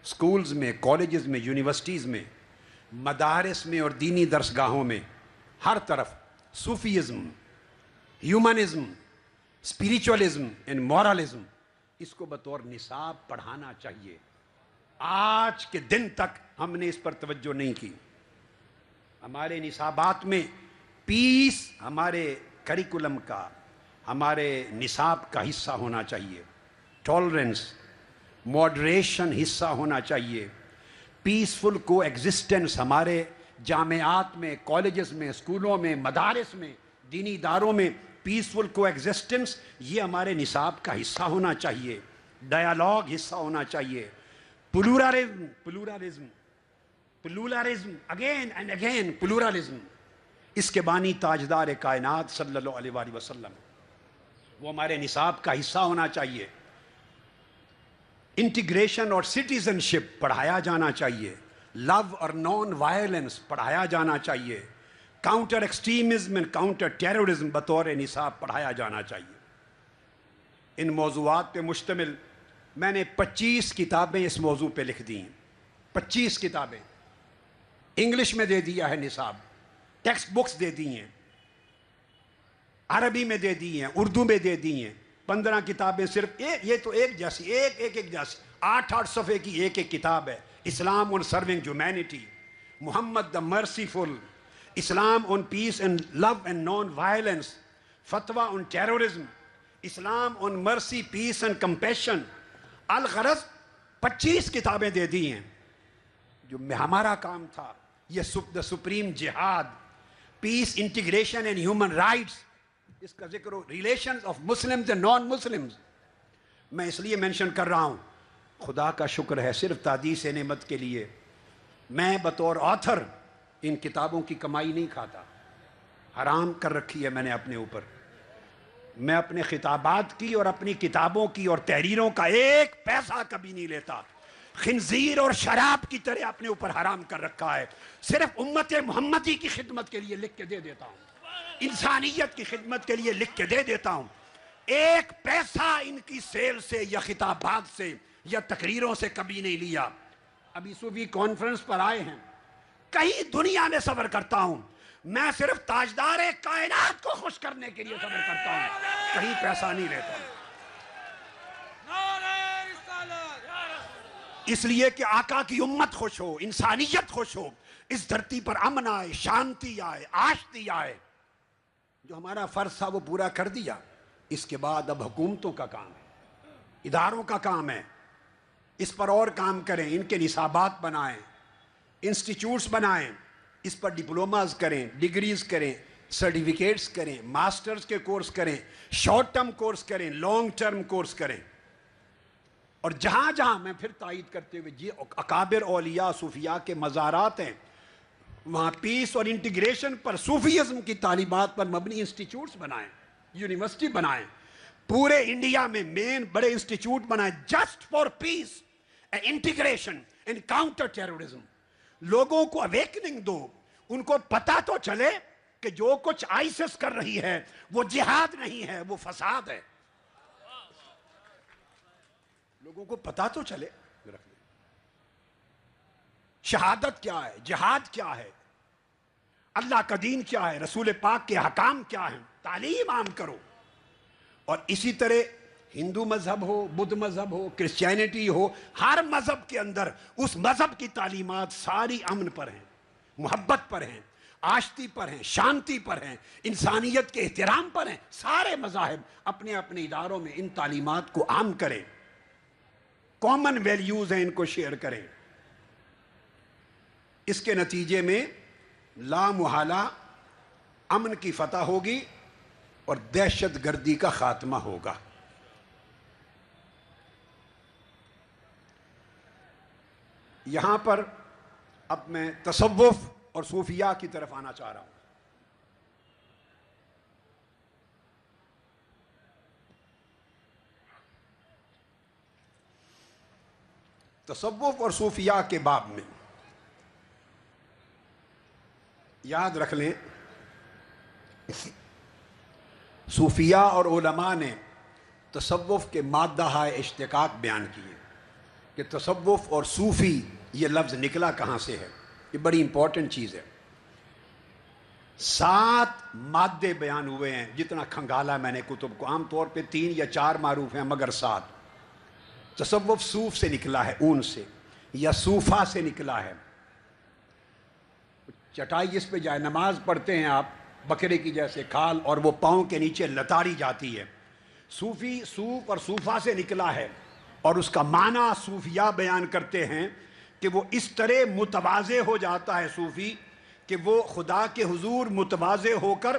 سکولز میں، کالجز میں، یونیورسٹیز میں، مدارس میں اور دینی درسگاہوں میں ہر طرف صوفیزم، ہیومنزم، اسپریچولزم اینڈ مورالزم، اس کو بطور نصاب پڑھانا چاہیے۔ آج کے دن تک ہم نے اس پر توجہ نہیں کی۔ ہمارے نصابات میں پیس ہمارے کریکولم کا، ہمارے نصاب کا حصہ ہونا چاہیے، ٹالرنس، ماڈریشن حصہ ہونا چاہیے، پیسفل کو ایگزسٹنس ہمارے جامعات میں، کالجز میں، اسکولوں میں، مدارس میں، دینی اداروں میں پیسفل کو ایگزسٹنس، یہ ہمارے نصاب کا حصہ ہونا چاہیے، ڈائیلاگ حصہ ہونا چاہیے، پلورالزم اگین اینڈ اگین، پلورالزم، اس کے بانی تاجدار کائنات صلی اللہ علیہ وآلہ وسلم، وہ ہمارے نصاب کا حصہ ہونا چاہیے۔ انٹیگریشن اور سٹیزن شپ پڑھایا جانا چاہیے، لو اور نان وائلنس پڑھایا جانا چاہیے، counter extremism and counter terrorism بطور نصاب پڑھایا جانا چاہیے۔ ان موضوعات پہ مشتمل میں نے 25 کتابیں اس موضوع پہ لکھ دی ہیں، 25 کتابیں انگلش میں دے دیا ہے نصاب، ٹیکسٹ بکس دے دی ہیں، عربی میں دے دی ہیں، اردو میں دے دی ہیں، 15 کتابیں صرف یہ تو ایک جیسی، ایک جیسی 8 صفحے کی ایک کتاب ہے۔ Islam on serving humanity, Muhammad the merciful, Islam on peace and love and nonviolence, fatwa on terrorism, اسلام آن مرسی، پیس اینڈ کمپیشن۔ الغرض 25 کتابیں دے دی ہیں۔ جو ہمارا کام تھا یہ the supreme jihad, peace, integration and human rights, اس کا ذکر ہو، relations of Muslims and non Muslims, میں اس لیے مینشن کر رہا ہوں۔ خدا کا شکر ہے صرف تحدیث نعمت کے لیے میں بطور آتھر ان کتابوں کی کمائی نہیں کھاتا، حرام کر رکھی ہے میں نے اپنے اوپر۔ میں اپنے خطابات کی اور اپنی کتابوں کی اور تحریروں کا ایک پیسہ کبھی نہیں لیتا، خنزیر اور شراب کی طرح اپنے اوپر حرام کر رکھا ہے، صرف امت محمدی کی خدمت کے لیے لکھ کے دے دیتا ہوں، انسانیت کی خدمت کے لیے لکھ کے دے دیتا ہوں۔ ایک پیسہ ان کی سیل سے یا خطابات سے یا تقریروں سے کبھی نہیں لیا۔ ابھی صوفی کانفرنس پر آئے ہیں، کئی دنیا میں صبر کرتا ہوں، میں صرف تاجدار کائنات کو خوش کرنے کے لیے صبر کرتا ہوں، کہیں پیسہ نہیں لیتا ہوں۔ اس لیے کہ آقا کی امت خوش ہو، انسانیت خوش ہو، اس دھرتی پر امن آئے، شانتی آئے، آشتی آئے۔ جو ہمارا فرض تھا وہ پورا کر دیا۔ اس کے بعد اب حکومتوں کا کام ہے، اداروں کا کام ہے، اس پر اور کام کریں، ان کے نصابات بنائیں، انسٹیٹیوٹس بنائیں، اس پر ڈپلوماز کریں، ڈگریز کریں، سرٹیفکیٹس کریں، ماسٹرز کے کورس کریں، شارٹ ٹرم کورس کریں، لانگ ٹرم کورس کریں۔ اور جہاں جہاں میں پھر تائید کرتے ہوئے جی اکابر اولیاء صوفیاء کے مزارات ہیں، وہاں پیس اور انٹیگریشن پر، صوفیزم کی تعلیمات پر مبنی انسٹیٹیوٹس بنائیں، یونیورسٹی بنائیں، پورے انڈیا میں مین بڑے انسٹیٹیوٹ بنائیں just for piece and integration and counter terrorism. لوگوں کو اویکننگ دو، ان کو پتہ تو چلے کہ جو کچھ آئیسس کر رہی ہے وہ جہاد نہیں ہے، وہ فساد ہے۔ لوگوں کو پتہ تو چلے شہادت کیا ہے، جہاد کیا ہے، اللہ کا دین کیا ہے، رسول پاک کے حکام کیا ہیں، تعلیم عام کرو۔ اور اسی طرح ہندو مذہب ہو، بدھ مذہب ہو، کرسچینٹی ہو، ہر مذہب کے اندر اس مذہب کی تعلیمات ساری امن پر ہیں، محبت پر ہیں، آشتی پر ہیں، شانتی پر ہیں، انسانیت کے احترام پر ہیں۔ سارے مذاہب اپنے اپنے اداروں میں ان تعلیمات کو عام کریں، کامن ویلیوز ہیں، ان کو شیئر کریں۔ اس کے نتیجے میں لا محالہ امن کی فتح ہوگی اور دہشت گردی کا خاتمہ ہوگا۔ یہاں پر اب میں تصوف اور صوفیاء کی طرف آنا چاہ رہا ہوں۔ تصوف اور صوفیاء کے باب میں یاد رکھ لیں، صوفیاء اور علماء نے تصوف کے مادہ اشتقاق بیان کیے کہ تصوف اور صوفی یہ لفظ نکلا کہاں سے ہے۔ یہ بڑی امپورٹنٹ چیز ہے۔ 7 مادے بیان ہوئے ہیں، جتنا کھنگالا میں نے کتب کو، عام طور پہ 3 یا 4 معروف ہیں مگر 7۔ تصوف صوف سے نکلا ہے، اون سے، یا صوفہ سے نکلا ہے۔ چٹائی جس پہ جائے نماز پڑھتے ہیں آپ، بکرے کی جیسے کھال، اور وہ پاؤں کے نیچے لتاڑی جاتی ہے۔ صوفی صوف اور صوفہ سے نکلا ہے، اور اس کا معنی صوفیاء بیان کرتے ہیں کہ وہ اس طرح متواضع ہو جاتا ہے صوفی کہ وہ خدا کے حضور متواضع ہو کر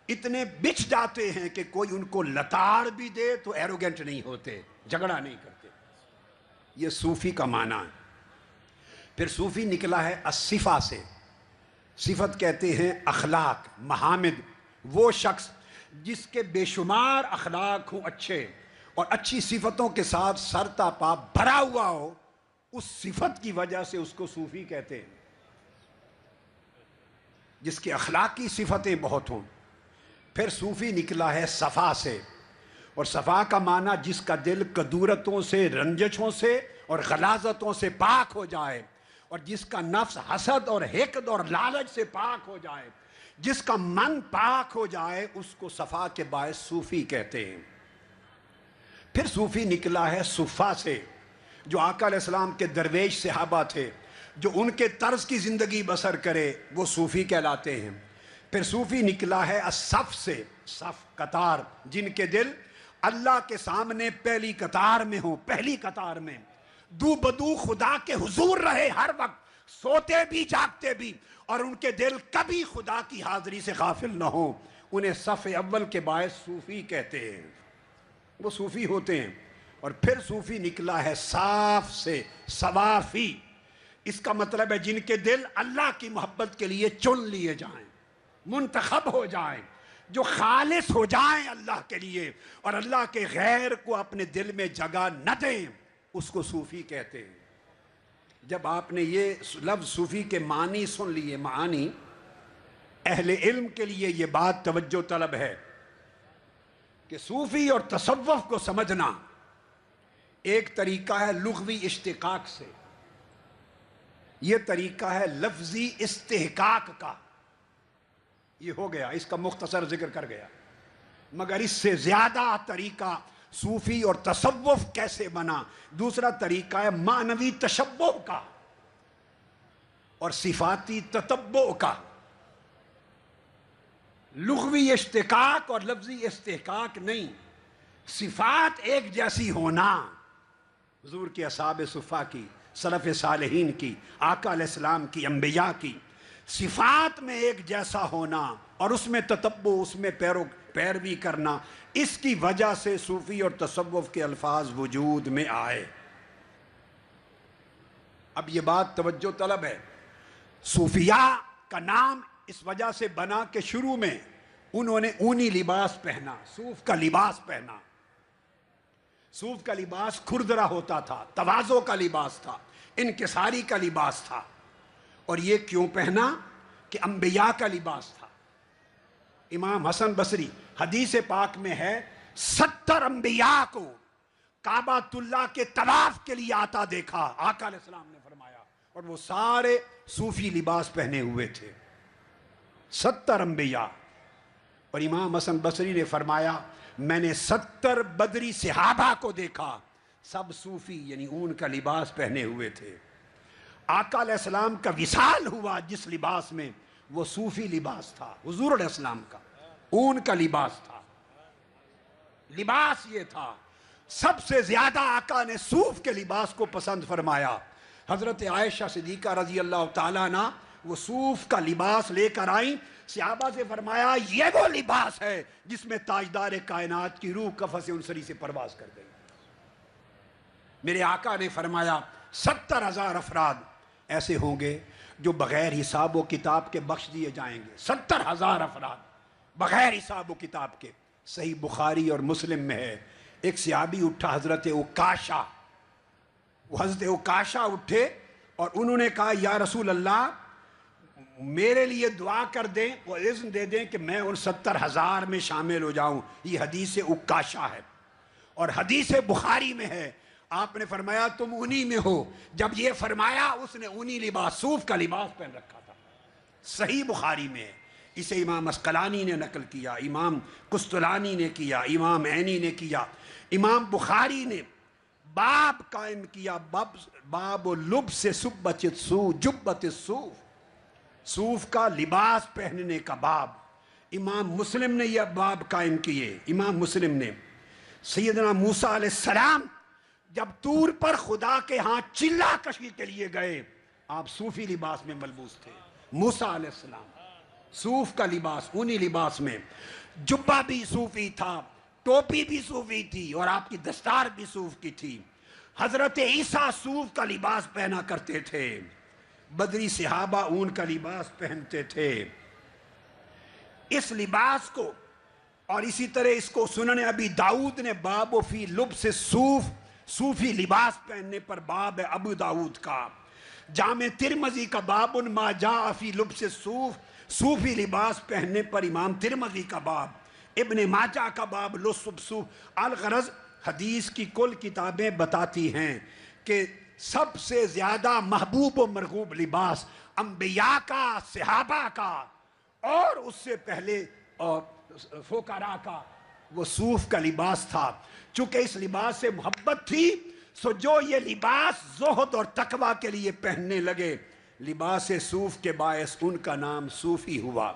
اتنے بچھ جاتے ہیں کہ کوئی ان کو لتاڑ بھی دے تو ایروگنٹ نہیں ہوتے، جھگڑا نہیں کرتے۔ یہ صوفی کا معنی ہے۔ پھر صوفی نکلا ہے الصفہ سے۔ صفت کہتے ہیں اخلاق، محامد، وہ شخص جس کے بے شمار اخلاق ہوں اچھے، اور اچھی صفتوں کے ساتھ سر تا پا بھرا ہوا ہو، اس صفت کی وجہ سے اس کو صوفی کہتے ہیں، جس کے اخلاقی صفتیں بہت ہوں۔ پھر صوفی نکلا ہے صفا سے، اور صفا کا معنی جس کا دل کدورتوں سے، رنجشوں سے اور غلاظتوں سے پاک ہو جائے، اور جس کا نفس حسد اور حقد اور لالچ سے پاک ہو جائے، جس کا من پاک ہو جائے، اس کو صفا کے باعث صوفی کہتے ہیں۔ پھر صوفی نکلا ہے صفہ سے، جو آقا علیہ السلام کے درویش صحابہ تھے، جو ان کے طرز کی زندگی بسر کرے، وہ صوفی کہلاتے ہیں۔ پھر صوفی نکلا ہے الصف سے، صف قطار، جن کے دل اللہ کے سامنے پہلی قطار میں ہوں، پہلی قطار میں دو بدو خدا کے حضور رہے، ہر وقت سوتے بھی جاگتے بھی، اور ان کے دل کبھی خدا کی حاضری سے غافل نہ ہوں، انہیں صف اول کے باعث صوفی کہتے ہیں، وہ صوفی ہوتے ہیں۔ اور پھر صوفی نکلا ہے صاف سے، صوافی، اس کا مطلب ہے جن کے دل اللہ کی محبت کے لیے چن لیے جائیں، منتخب ہو جائیں، جو خالص ہو جائیں اللہ کے لیے، اور اللہ کے غیر کو اپنے دل میں جگہ نہ دیں، اس کو صوفی کہتے ہیں۔ جب آپ نے یہ لفظ صوفی کے معنی سن لیے، معانی، اہل علم کے لیے یہ بات توجہ طلب ہے کہ صوفی اور تصوف کو سمجھنا ایک طریقہ ہے لغوی اشتقاق سے، یہ طریقہ ہے لفظی استحقاق کا۔ یہ ہو گیا، اس کا مختصر ذکر کر گیا، مگر اس سے زیادہ طریقہ صوفی اور تصوف کیسے بنا؟ دوسرا طریقہ ہے معنوی تشبہ کا اور صفاتی تتبع کا، لغوی اشتقاق اور لفظی استحقاق نہیں، صفات ایک جیسی ہونا، حضور کی اصحاب صفا کی، سلف صالحین کی، آقا علیہ السلام کی، انبیاء کی صفات میں ایک جیسا ہونا اور اس میں تتبع، اس میں پیروی کرنا، اس کی وجہ سے صوفی اور تصوف کے الفاظ وجود میں آئے۔ اب یہ بات توجہ طلب ہے، صوفیاء کا نام اس وجہ سے بنا کہ شروع میں انہوں نے اونی لباس پہنا، صوف کا لباس پہنا۔ صوف کا لباس کھردرا ہوتا تھا، تواضع کا لباس تھا، انکساری کا لباس تھا۔ اور یہ کیوں پہنا؟ کہ انبیاء کا لباس تھا۔ امام حسن بصری حدیث پاک میں ہے 70 انبیاء کو کعبۃ اللہ کے طواف کے لیے آتا دیکھا، آقا علیہ السلام نے فرمایا، اور وہ سارے صوفی لباس پہنے ہوئے تھے، 70 انبیاء۔ اور امام حسن بصری نے فرمایا میں نے 70 بدری صحابہ کو دیکھا، سب صوفی یعنی اون کا لباس پہنے ہوئے تھے۔ آقا علیہ السلام کا وصال ہوا جس لباس میں، وہ صوفی لباس تھا، حضور علیہ السلام کا اون کا لباس تھا، لباس یہ تھا۔ سب سے زیادہ آقا نے صوف کے لباس کو پسند فرمایا۔ حضرت عائشہ صدیقہ رضی اللہ تعالیٰ عنہ وہ صوف کا لباس لے کر آئیں، صحابہ سے فرمایا یہ وہ لباس ہے جس میں تاجدار کائنات کی روح قفس انصری سے پرواز کر گئی۔ میرے آقا نے فرمایا 70,000 افراد ایسے ہوں گے جو بغیر حساب و کتاب کے بخش دیے جائیں گے، 70,000 افراد بغیر حساب و کتاب کے۔ صحیح بخاری اور مسلم میں ہے، ایک صحابی اٹھا حضرت عکاشہ، وہ حضرت عکاشہ اٹھے اور انہوں نے کہا یا رسول اللہ میرے لیے دعا کر دیں، وہ اذن دے دیں کہ میں ان 70,000 میں شامل ہو جاؤں۔ یہ حدیث عکاشہ ہے اور حدیث بخاری میں ہے۔ آپ نے فرمایا تم انہی میں ہو۔ جب یہ فرمایا اس نے اونی لباس، صوف کا لباس پہن رکھا تھا، صحیح بخاری میں ہے۔ اسے امام اسقلانی نے نقل کیا، امام قسطلانی نے کیا، امام عینی نے کیا، امام بخاری نے باب قائم کیا، باب لبس سبۃ الصوف، جبۃ الصوف، صوف کا لباس پہننے کا باب۔ امام مسلم نے یہ باب قائم کیے، امام مسلم نے۔ سیدنا موسیٰ علیہ السلام جب طور پر خدا کے ہاں چلہ کشی کے لیے گئے، آپ صوفی لباس میں ملبوس تھے۔ موسیٰ علیہ السلام صوف کا لباس، اونی لباس میں، جبہ بھی صوفی تھا، ٹوپی بھی صوفی تھی اور آپ کی دستار بھی صوف کی تھی۔ حضرت عیسیٰ صوف کا لباس پہنا کرتے تھے، بدری صحابہ اون کا لباس پہنتے تھے۔ اس لباس کو اور اسی طرح اس کو سنن ابی داؤد نے باب فی لبس صوف، صوفی لباس پہننے پر باب ہے ابو داؤد کا۔ جامع ترمذی کا باب ما جاء فی لبس صوف، صوفی لباس پہننے پر امام ترمذی کا باب، ابن ماجہ کا باب لبس صوف۔ الغرض حدیث کی کل کتابیں بتاتی ہیں کہ سب سے زیادہ محبوب و مرغوب لباس انبیاء کا، صحابہ کا اور اس سے پہلے اور فقراء کا وہ صوف کا لباس تھا۔ چونکہ اس لباس سے محبت تھی سو جو یہ لباس زہد اور تقوی کے لیے پہننے لگے، لباس صوف کے باعث ان کا نام صوفی ہوا۔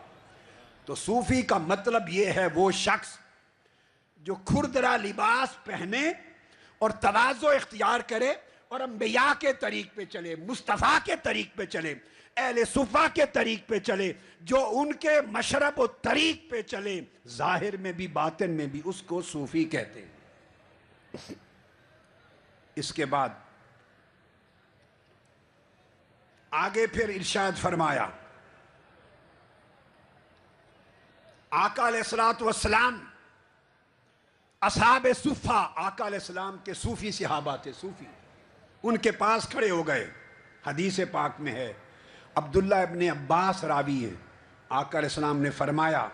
تو صوفی کا مطلب یہ ہے وہ شخص جو کھردرا لباس پہنے اور تواضع اختیار کرے اور انبیاء کے طریق پہ چلے، مصطفیٰ کے طریق پہ چلے، اہل صفا کے طریق پہ چلے، جو ان کے مشرب و طریق پہ چلے، ظاہر میں بھی باطن میں بھی، اس کو صوفی کہتے ہیں۔ اس کے بعد آگے پھر ارشاد فرمایا، آقا علیہ السلام اصحاب صفا، آقا علیہ السلام کے صوفی صحابہ تھے، صوفی ان کے پاس کھڑے ہو گئے۔ حدیث پاک میں ہے، عبداللہ ابن عباس راوی ہیں، آقا علیہ السلام نے فرمایا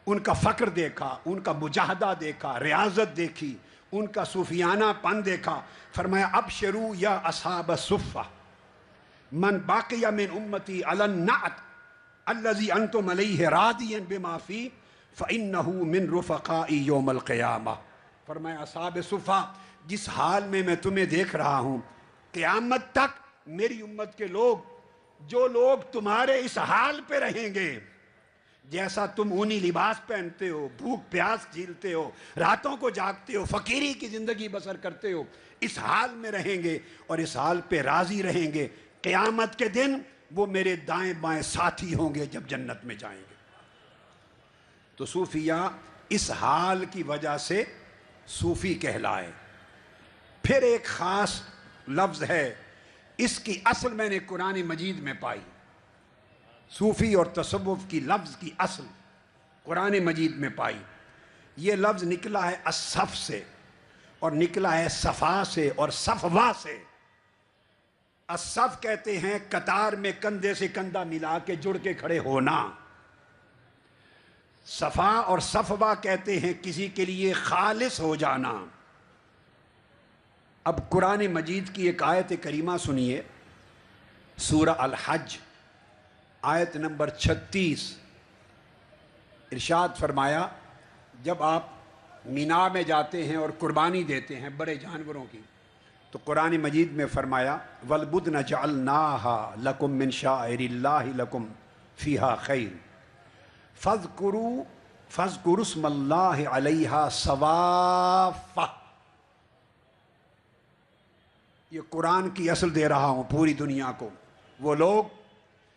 ان کا فقر دیکھا، ان کا مجاہدہ دیکھا، ریاضت دیکھی، ان کا صوفیانہ پن دیکھا، فرمایا ابشروا یا اصحاب الصفہ من باقی من امتی علی النعت الذی انتم علیہ راضیا بما فی فإنہ من رفقاء یوم القیامہ۔ فرمایا اصحاب صفا، جس حال میں میں تمہیں دیکھ رہا ہوں، قیامت تک میری امت کے لوگ، جو لوگ تمہارے اس حال پہ رہیں گے، جیسا تم اونی لباس پہنتے ہو، بھوک پیاس جھیلتے ہو، راتوں کو جاگتے ہو، فقیری کی زندگی بسر کرتے ہو، اس حال میں رہیں گے اور اس حال پہ راضی رہیں گے، قیامت کے دن وہ میرے دائیں بائیں ساتھی ہوں گے جب جنت میں جائیں گے۔ تو صوفیہ اس حال کی وجہ سے صوفی کہلائے۔ پھر ایک خاص لفظ ہے، اس کی اصل میں نے قرآن مجید میں پائی، صوفی اور تصوف کی لفظ کی اصل قرآن مجید میں پائی۔ یہ لفظ نکلا ہے الصف سے، اور نکلا ہے صفا سے اور صفوا سے۔ الصف کہتے ہیں قطار میں کندھے سے کندھا ملا کے جڑ کے کھڑے ہونا، صفا اور صفوا کہتے ہیں کسی کے لیے خالص ہو جانا۔ اب قرآن مجید کی ایک آیت کریمہ سنیے، سورہ الحج آیت نمبر 36۔ ارشاد فرمایا، جب آپ مینا میں جاتے ہیں اور قربانی دیتے ہیں بڑے جانوروں کی، تو قرآن مجید میں فرمایا وَالْبُدْنَ جَعَلْنَاهَا لَكُم مِّن شَعَائِرِ اللَّهِ لَكُم فِيهَا خَيْرٌ فَاذْكُرُوا اسْمَ اللَّهِ عَلَيْهَا صَوَافَّ۔ یہ قرآن کی اصل دے رہا ہوں پوری دنیا کو۔ وہ لوگ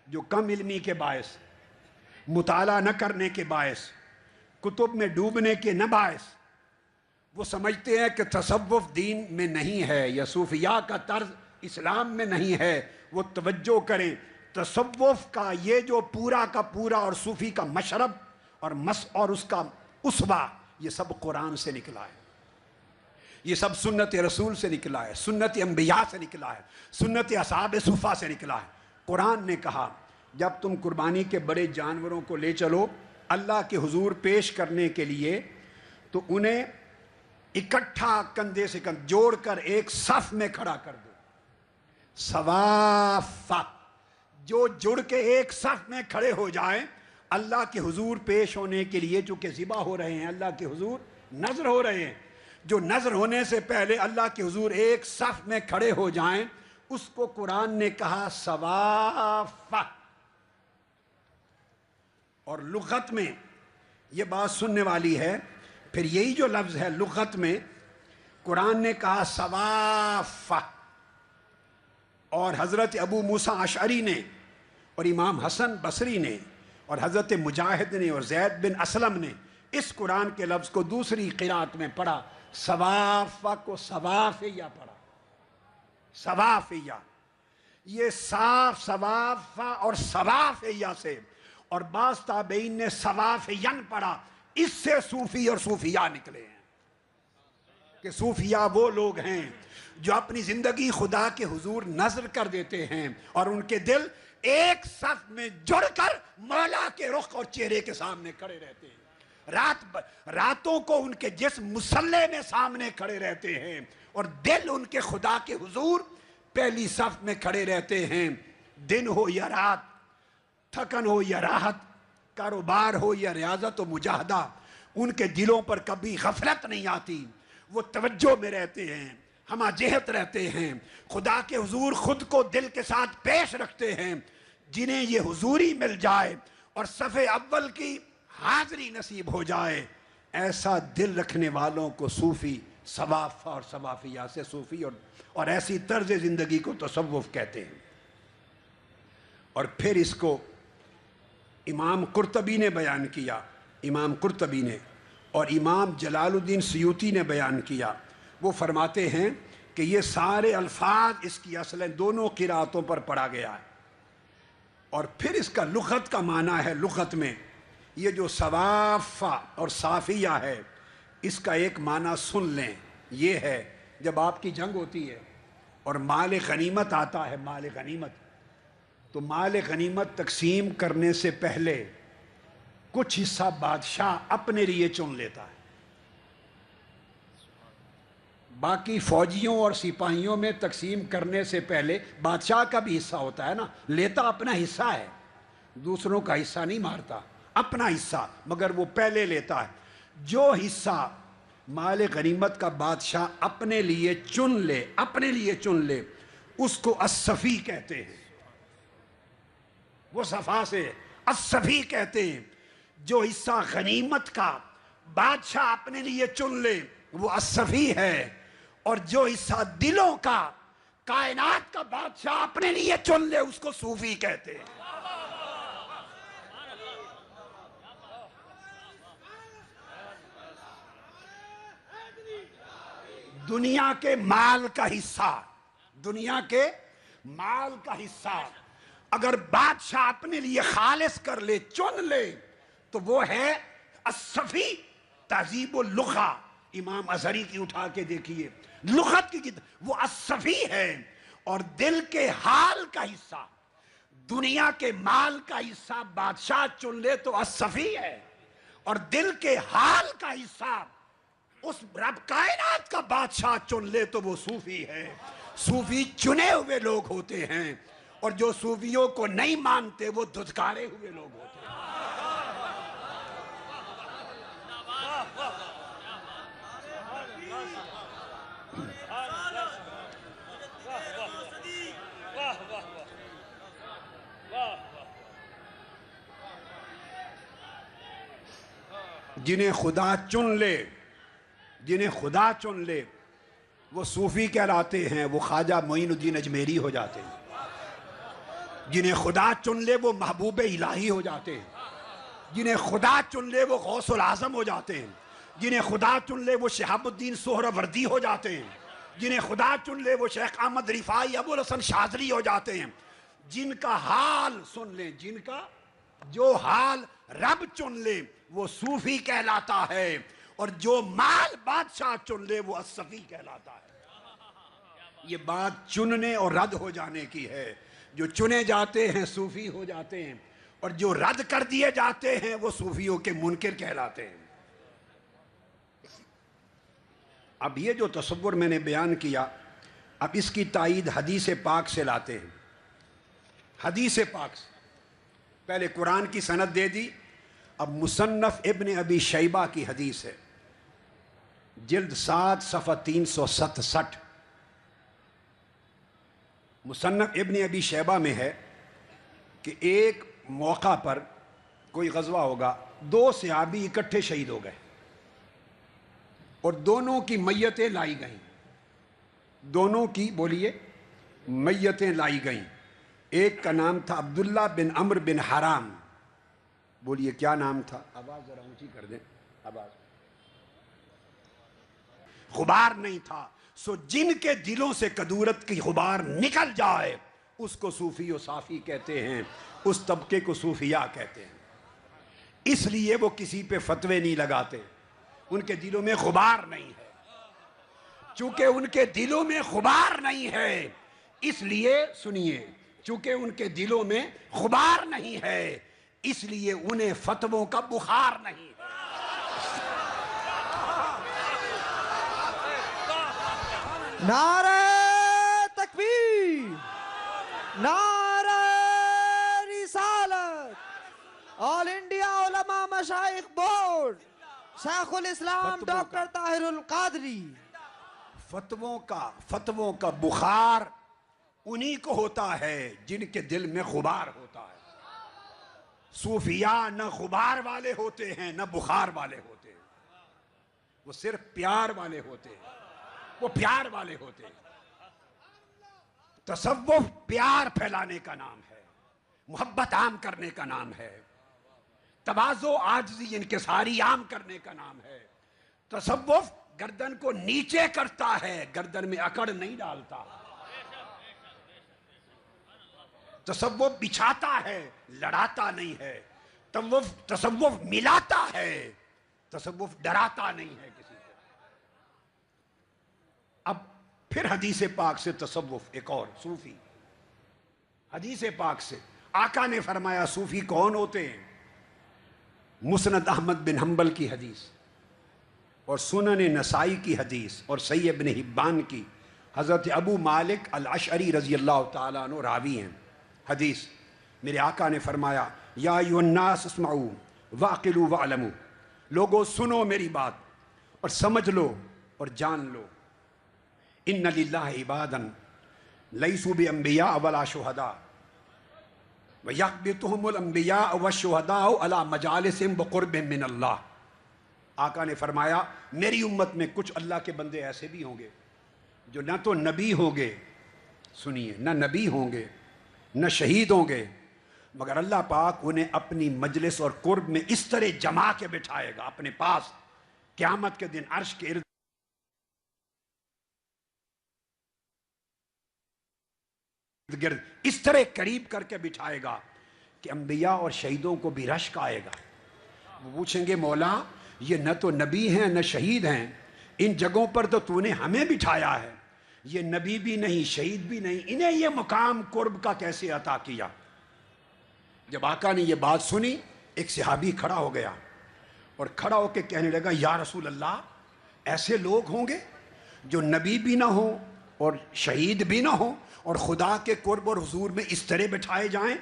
جو کم علمی کے باعث، مطالعہ نہ کرنے کے باعث، کتب میں ڈوبنے کے نہ باعث، وہ سمجھتے ہیں کہ تصوف دین میں نہیں ہے یا صوفیاء کا طرز اسلام میں نہیں ہے، وہ توجہ کریں، تصوف کا یہ جو پورا کا پورا اور صوفی کا مشرب اور اس کا اسوہ، یہ سب قرآن سے نکلا ہے، یہ سب سنت رسول سے نکلا ہے، سنت انبیاء سے نکلا ہے، سنت اصحاب صفا سے نکلا ہے۔ قرآن نے کہا جب تم قربانی کے بڑے جانوروں کو لے چلو اللہ کے حضور پیش کرنے کے لیے، تو انہیں اکٹھا کندھے سے کندھے جوڑ کر ایک صف میں کھڑا کر دو، صوافہ، جو جڑ کے ایک صف میں کھڑے ہو جائیں اللہ کے حضور پیش ہونے کے لیے، چونکہ ذبح ہو رہے ہیں اللہ کے حضور، نذر ہو رہے ہیں، جو نذر ہونے سے پہلے اللہ کے حضور ایک صف میں کھڑے ہو جائیں، اس کو قرآن نے کہا صوافہ۔ اور لغت میں یہ بات سننے والی ہے، پھر یہی جو لفظ ہے لغت میں قرآن نے کہا صوافہ، اور حضرت ابو موسیٰ اشعری نے اور امام حسن بصری نے اور حضرت مجاہد نے اور زید بن اسلم نے اس قرآن کے لفظ کو دوسری قرات میں پڑھا، صوافہ کو صوافیہ پڑھا، صوافیہ۔ یہ صاف صوافہ اور صوافیہ سے، اور بعض تابعین نے صوافین پڑھا، اس سے صوفی اور صوفیاء نکلے ہیں کہ صوفیاء وہ لوگ ہیں جو اپنی زندگی خدا کے حضور نذر کر دیتے ہیں اور ان کے دل ایک صف میں جڑ کر مولا کے رخ اور چہرے کے سامنے کھڑے رہتے ہیں، راتوں کو ان کے جسم مصلے میں سامنے کھڑے رہتے ہیں اور دل ان کے خدا کے حضور پہلی صف میں کھڑے رہتے ہیں، دن ہو یا رات، تھکن ہو یا راحت، کاروبار ہو یا ریاضت و مجاہدہ، ان کے دلوں پر کبھی غفلت نہیں آتی، وہ توجہ میں رہتے ہیں، ہمہ جہت رہتے ہیں، خدا کے حضور خود کو دل کے ساتھ پیش رکھتے ہیں۔ جنہیں یہ حضوری مل جائے اور صف اول کی حاضری نصیب ہو جائے، ایسا دل رکھنے والوں کو صوفی، صوافہ اور صوافیہ سے صوفی اور ایسی طرز زندگی کو تصوف کہتے ہیں۔ اور پھر اس کو امام قرطبی نے بیان کیا، امام قرطبی نے، اور امام جلال الدین سیوطی نے بیان کیا۔ وہ فرماتے ہیں کہ یہ سارے الفاظ اس کی اصل دونوں قراتوں پر پڑھا گیا ہے، اور پھر اس کا لغت کا معنی ہے، لغت میں یہ جو صوافہ اور صافیہ ہے، اس کا ایک معنی سن لیں، یہ ہے جب آپ کی جنگ ہوتی ہے اور مال غنیمت آتا ہے، مال غنیمت، تو مال غنیمت تقسیم کرنے سے پہلے کچھ حصہ بادشاہ اپنے لیے چن لیتا ہے، باقی فوجیوں اور سپاہیوں میں تقسیم کرنے سے پہلے بادشاہ کا بھی حصہ ہوتا ہے نا، لیتا اپنا حصہ ہے، دوسروں کا حصہ نہیں مارتا، اپنا حصہ، مگر وہ پہلے لیتا ہے۔ جو حصہ مال غنیمت کا بادشاہ اپنے لیے چن لے اس کو الصفی کہتے ہیں. وہ صفا سے الصفی کہتے ہیں. جو حصہ غنیمت کا بادشاہ اپنے لیے چن لے وہ الصفی ہے، اور جو حصہ دلوں کا کائنات کا بادشاہ اپنے لیے چن لے اس کو صوفی کہتے ہیں. دنیا کے مال کا حصہ اگر بادشاہ اپنے لیے خالص کر لے، چن لے، تو وہ ہے الصفی. تہذیب اللغہ امام ازہری کی اٹھا کے دیکھیے، لغت کی کتاب، وہ الصفی ہے. اور دل کے حال کا حصہ، دنیا کے مال کا حصہ بادشاہ چن لے تو الصفی ہے، اور دل کے حال کا حصہ اس رب کائنات کا بادشاہ چن لے تو وہ صوفی ہے. صوفی چنے ہوئے لوگ ہوتے ہیں، اور جو صوفیوں کو نہیں مانتے وہ دھتکارے ہوئے لوگ ہوتے ہیں. جنہیں خدا چن لے وہ صوفی کہلاتے ہیں، وہ خواجہ معین الدین اجمیری ہو جاتے ہیں. جنہیں خدا چن لے وہ محبوب الہی ہو جاتے ہیں. جنہیں خدا چن لے وہ غوث العظم ہو جاتے ہیں. جنہیں خدا چن لے وہ شہاب الدین سہروردی ہو جاتے ہیں. جنہیں خدا چن لے وہ شیخ احمد رفاعی ابو الحسن شاذلی ہو جاتے ہیں. جن کا حال سن لیں، جن کا جو حال رب چن لے وہ صوفی کہلاتا ہے، اور جو مال بادشاہ چن لے وہ الصفی کہلاتا ہے. یہ بات چننے اور رد ہو جانے کی ہے. جو چنے جاتے ہیں صوفی ہو جاتے ہیں، اور جو رد کر دیے جاتے ہیں وہ صوفیوں کے منکر کہلاتے ہیں. اب یہ جو تصور میں نے بیان کیا، اب اس کی تائید حدیث پاک سے لاتے ہیں. حدیث پاک سے پہلے قرآن کی سند دے دی، اب مصنف ابن ابی شیبہ کی حدیث ہے، جلد 7 صفحہ 367. مصنف ابن ابی شیبہ میں ہے کہ ایک موقع پر کوئی غزوہ ہوگا، 2 صحابی اکٹھے شہید ہو گئے اور دونوں کی میتیں لائی گئیں. دونوں کی بولیے میتیں لائی گئیں. ایک کا نام تھا عبداللہ بن عمرو بن حرام. بولیے کیا نام تھا؟ آواز ذرا اونچی کر دیں. آواز غبار نہیں تھا. سو جن کے دلوں سے کدورت کی غبار نکل جائے اس کو صوفی و صافی کہتے ہیں، اس طبقے کو صوفیاء کہتے ہیں. اس لیے وہ کسی پہ فتوے نہیں لگاتے، ان کے دلوں میں غبار نہیں ہے. چونکہ ان کے دلوں میں غبار نہیں ہے، اس لیے سنیے، چونکہ ان کے دلوں میں غبار نہیں ہے اس لیے انہیں فتووں کا بخار نہیں ہے. نعرہ تکبیر، نعرہ رسالت، آل انڈیا علماء مشائخ بورڈ، شیخ الاسلام ڈاکٹر طاہر القادری. فتووں کا بخار انہی کو ہوتا ہے جن کے دل میں غبار ہوتا ہے. صوفیاء نہ غبار والے ہوتے ہیں نہ بخار والے ہوتے ہیں، وہ صرف پیار والے ہوتے ہیں. وہ پیار والے ہوتے ہیں. تصوف پیار پھیلانے کا نام ہے، محبت عام کرنے کا نام ہے، تواضع عاجزی انکساری عام کرنے کا نام ہے. تصوف گردن کو نیچے کرتا ہے، گردن میں اکڑ نہیں ڈالتا. تصوف بچھاتا ہے، لڑاتا نہیں ہے. تصوف ملاتا ہے، تصوف ڈراتا نہیں ہے کسی کو. اب پھر حدیث پاک سے تصوف ایک اور صوفی. حدیث پاک سے آقا نے فرمایا صوفی کون ہوتے ہیں. مسند احمد بن حنبل کی حدیث اور سنن نسائی کی حدیث اور صحیح ابن حبان کی، حضرت ابو مالک الاشعری رضی اللہ تعالیٰ عنہ راوی ہیں. حدیث میرے آقا نے فرمایا یا ایھا الناس اسمعوا واعقلوا واعلموا، لوگو سنو میری بات اور سمجھ لو اور جان لو، ان للہ عبادا لیسوا بانبیاء ولا شہداء ویقبضهم الانبیاء والشہداء علی مجالسہم بقرب من اللہ۔ آقا نے فرمایا میری امت میں کچھ اللہ کے بندے ایسے بھی ہوں گے جو نہ تو نبی ہوں گے، سنیے، نہ نبی ہوں گے نہ شہید ہوں گے، مگر اللہ پاک انہیں اپنی مجلس اور قرب میں اس طرح جما کے بٹھائے گا اپنے پاس، قیامت کے دن عرش کے ارد گرد اس طرح قریب کر کے بٹھائے گا کہ انبیاء اور شہیدوں کو بھی رشک آئے گا۔ وہ پوچھیں گے مولا یہ نہ تو نبی ہیں نہ شہید ہیں، ان جگہوں پر تو نے ہمیں بٹھایا ہے، یہ نبی بھی نہیں شہید بھی نہیں، انہیں یہ مقام قرب کا کیسے عطا کیا؟ جب آقا نے یہ بات سنی ایک صحابی کھڑا ہو گیا اور کھڑا ہو کے کہنے لگا یا رسول اللہ، ایسے لوگ ہوں گے جو نبی بھی نہ ہوں اور شہید بھی نہ ہوں اور خدا کے قرب اور حضور میں اس طرح بٹھائے جائیں؟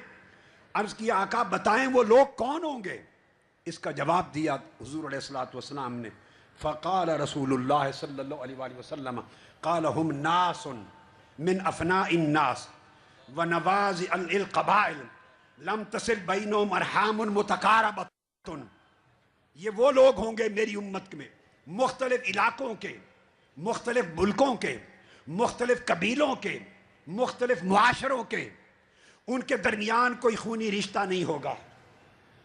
عرض کیا آقا بتائیں وہ لوگ کون ہوں گے؟ اس کا جواب دیا حضور علیہ الصلوۃ والسلام نے، فقال رسول اللہ صلی اللہ علیہ وآلہ وسلم قال ہم ناس من افناء الناس ونوازع القبائل لم تصل بینہم ارحام متقاربۃ۔ یہ وہ لوگ ہوں گے میری امت میں مختلف علاقوں کے، مختلف ملکوں کے، مختلف قبیلوں کے، مختلف معاشروں کے، ان کے درمیان کوئی خونی رشتہ نہیں ہوگا،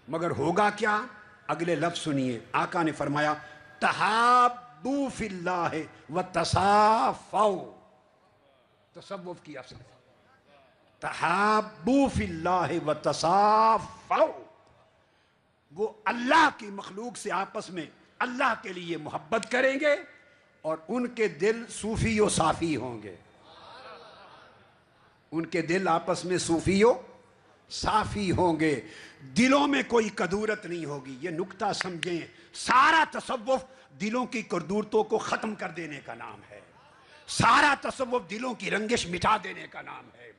مگر ہوگا کیا؟ اگلے لفظ سنیے، آقا نے فرمایا تحابوا فی اللہ وتصافوا، تصوف کی اصل تحابوا فی اللہ وتصافوا، وہ اللہ کی مخلوق سے آپس میں اللہ کے لیے محبت کریں گے اور ان کے دل صوفی و صافی ہوں گے، ان کے دل آپس میں صوفی و صافی ہوں گے، دلوں میں کوئی کدورت نہیں ہوگی۔ یہ نکتہ سمجھیں، سارا تصوف دلوں کی کدورتوں کو ختم کر دینے کا نام ہے، سارا تصوف دلوں کی رنگش مٹا دینے کا نام ہے،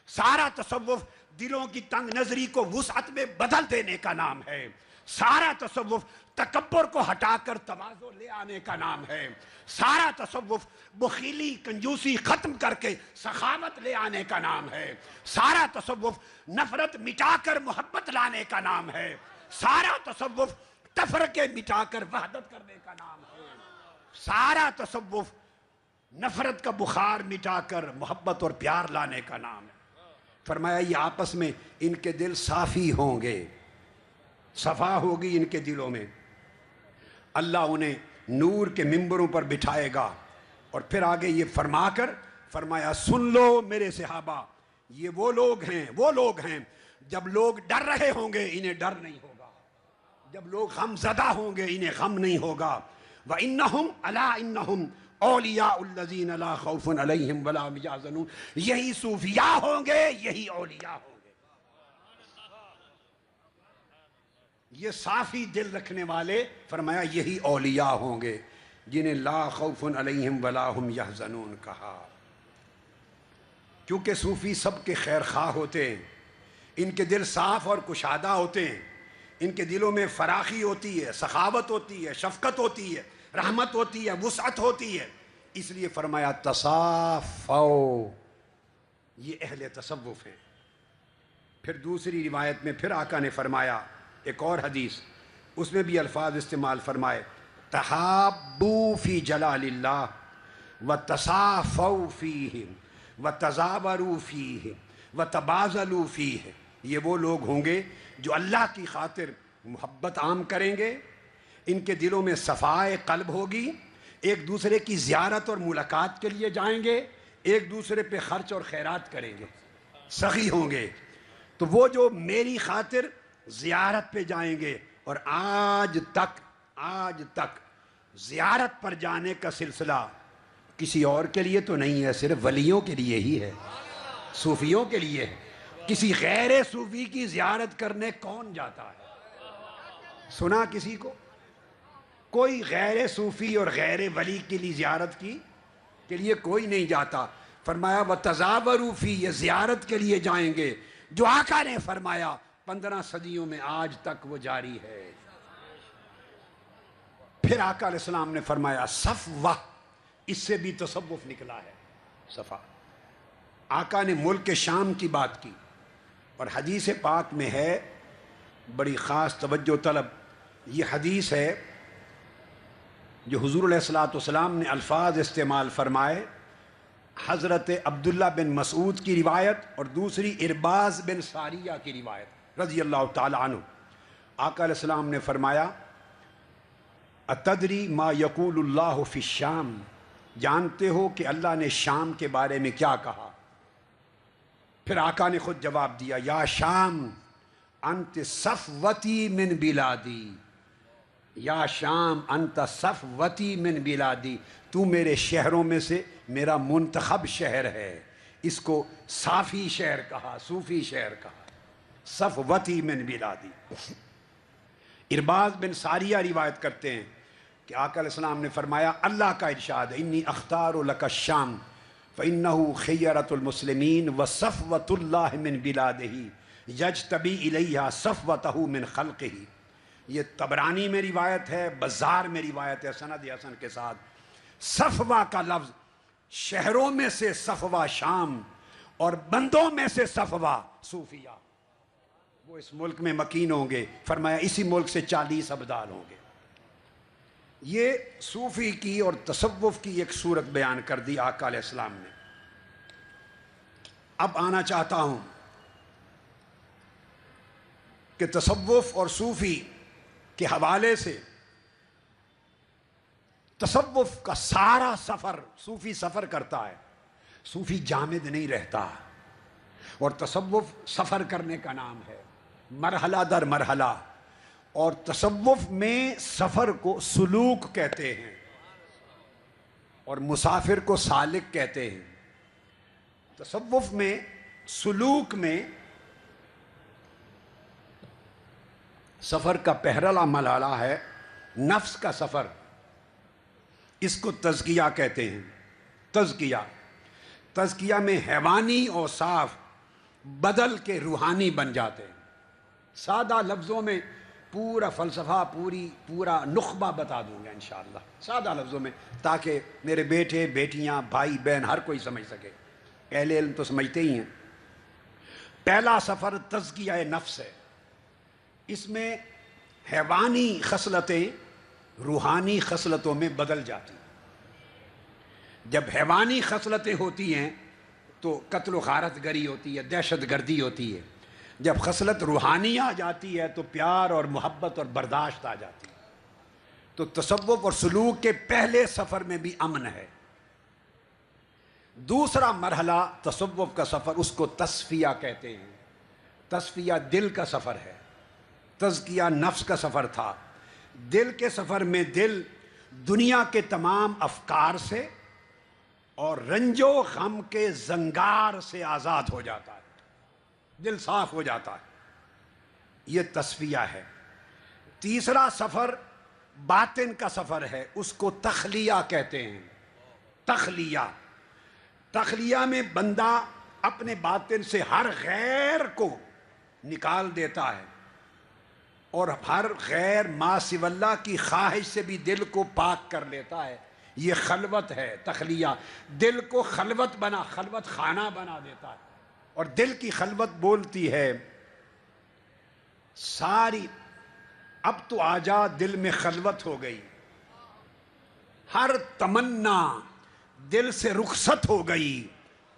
سارا تصوف دلوں کی تنگ نظری کو وسعت میں بدل دینے کا نام ہے، سارا تصوف تکبر کو ہٹا کر تواضع لے آنے کا نام ہے، سارا تصوف بخیلی کنجوسی ختم کر کے سخاوت لے آنے کا نام ہے، سارا تصوف نفرت مٹا کر محبت لانے کا نام ہے، سارا تصوف تفرقے مٹا کر وحدت کرنے کا نام ہے، سارا تصوف نفرت کا بخار مٹا کر محبت اور پیار لانے کا نام ہے۔ فرمایا یہ آپس میں ان کے دل صافی ہوں گے، صفا ہوگی ان کے دلوں میں، اللہ انہیں نور کے ممبروں پر بٹھائے گا، اور پھر آگے یہ فرما کر فرمایا سن لو میرے صحابہ، یہ وہ لوگ ہیں جب لوگ ڈر رہے ہوں گے انہیں ڈر نہیں ہوگا، جب لوگ غم زدہ ہوں گے انہیں غم نہیں ہوگا، وَإِنَّهُمْ أَلَا إِنَّهُمْ اولیاء الذین لا خوف علیہم ولا هم یحزنون، یہی صوفیاء ہوں گے، یہی اولیاء ہوں گے، یہ صافی دل رکھنے والے، فرمایا یہی اولیاء ہوں گے جنہیں لا خوف علیہم ولا هم یحزنون کہا، کیونکہ صوفی سب کے خیر خواہ ہوتے ہیں، ان کے دل صاف اور کشادہ ہوتے ہیں، ان کے دلوں میں فراخی ہوتی ہے، سخاوت ہوتی ہے، شفقت ہوتی ہے، رحمت ہوتی ہے، وسعت ہوتی ہے، اس لیے فرمایا تصافوا، یہ اہل تصوف ہیں۔ پھر دوسری روایت میں پھر آقا نے فرمایا ایک اور حدیث، اس میں بھی الفاظ استعمال فرمائے تحابوا فی جلال اللہ وتصافوا فیہ وتزاوروا فیہ وتبازلوا فیہ، یہ وہ لوگ ہوں گے جو اللہ کی خاطر محبت عام کریں گے، ان کے دلوں میں صفائے قلب ہوگی، ایک دوسرے کی زیارت اور ملاقات کے لیے جائیں گے، ایک دوسرے پہ خرچ اور خیرات کریں گے، سخی ہوں گے، تو وہ جو میری خاطر زیارت پہ جائیں گے، اور آج تک زیارت پر جانے کا سلسلہ کسی اور کے لیے تو نہیں ہے، صرف ولیوں کے لیے ہی ہے، صوفیوں کے لیے ہے، کسی غیر صوفی کی زیارت کرنے کون جاتا ہے؟ سنا کسی کو؟ کوئی غیر صوفی اور غیر ولی کے لیے زیارت کے لیے کوئی نہیں جاتا۔ فرمایا وَتَزَاوَرُوا فِي، یہ زیارت کے لیے جائیں گے، جو آقا نے فرمایا 15 صدیوں میں آج تک وہ جاری ہے۔ پھر آقا علیہ السلام نے فرمایا صفوہ، اس سے بھی تصوف نکلا ہے، صفا۔ آقا نے ملک شام کی بات کی، اور حدیث پاک میں ہے بڑی خاص توجہ طلب، یہ حدیث ہے جو حضور علیہ الصلوۃ والسلام نے الفاظ استعمال فرمائے، حضرت عبداللہ بن مسعود کی روایت اور دوسری ارباز بن ساریہ کی روایت رضی اللہ تعالی عنہ۔ آقا علیہ السلام نے فرمایا اتدری ما یقول اللہ فی الشام، جانتے ہو کہ اللہ نے شام کے بارے میں کیا کہا؟ پھر آقا نے خود جواب دیا یا شام انت صفوتی من بلادی، یا شام انت صفوتی من بلادی، تو میرے شہروں میں سے میرا منتخب شہر ہے۔ اس کو صافی شہر کہا، صوفی شہر کہا، صفوتی من بلادی۔ ارباز بن ساریہ روایت کرتے ہیں کہ آقا علیہ السلام نے فرمایا اللہ کا ارشاد ہے انی اختار لک الشام فإنہ خیرۃ المسلمین وصفوۃ اللہ من بلادہ یجتبی الیہا صفوتہ من خلقہ۔ یہ طبرانی میں روایت ہے، بزار میں روایت ہے سند حسن کے ساتھ۔ صفوہ کا لفظ شہروں میں سے صفوہ شام اور بندوں میں سے صفوہ صوفیہ، وہ اس ملک میں مکین ہوں گے، فرمایا اسی ملک سے 40 ابدال ہوں گے۔ یہ صوفی کی اور تصوف کی ایک صورت بیان کر دی آقا علیہ السلام نے۔ اب آنا چاہتا ہوں کہ تصوف اور صوفی کے حوالے سے تصوف کا سارا سفر صوفی سفر کرتا ہے، صوفی جامد نہیں رہتا، اور تصوف سفر کرنے کا نام ہے، مرحلہ در مرحلہ۔ اور تصوف میں سفر کو سلوک کہتے ہیں اور مسافر کو سالک کہتے ہیں۔ تصوف میں سلوک میں سفر کا پہلا مرحلہ ہے نفس کا سفر، اس کو تزکیہ کہتے ہیں۔ تزکیہ میں حیوانی اوصاف بدل کے روحانی بن جاتے ہیں۔ سادہ لفظوں میں پورا فلسفہ پورا نخبہ بتا دوں گا انشاءاللہ، سادہ لفظوں میں، تاکہ میرے بیٹے بیٹیاں بھائی بہن ہر کوئی سمجھ سکے، اہل علم تو سمجھتے ہی ہیں۔ پہلا سفر تزکیہ نفس ہے، اس میں حیوانی خصلتیں روحانی خصلتوں میں بدل جاتی ہیں۔ جب حیوانی خصلتیں ہوتی ہیں تو قتل و غارت گری ہوتی ہے، دہشت گردی ہوتی ہے۔ جب خصلت روحانی آ جاتی ہے تو پیار اور محبت اور برداشت آ جاتی ہے۔ تو تصوف اور سلوک کے پہلے سفر میں بھی امن ہے۔ دوسرا مرحلہ تصوف کا سفر، اس کو تصفیہ کہتے ہیں۔ تصفیہ دل کا سفر ہے، تزکیہ نفس کا سفر تھا۔ دل کے سفر میں دل دنیا کے تمام افکار سے اور رنج و غم کے زنگار سے آزاد ہو جاتا ہے، دل صاف ہو جاتا ہے، یہ تصفیہ ہے۔ تیسرا سفر باطن کا سفر ہے، اس کو تخلیہ کہتے ہیں۔ تخلیہ میں بندہ اپنے باطن سے ہر غیر کو نکال دیتا ہے اور ہر غیر ما سوی اللہ کی خواہش سے بھی دل کو پاک کر لیتا ہے۔ یہ خلوت ہے، تخلیہ۔ دل کو خلوت خانہ بنا دیتا ہے، اور دل کی خلوت بولتی ہے ساری اب تو آجا دل میں خلوت ہو گئی، ہر تمنا دل سے رخصت ہو گئی،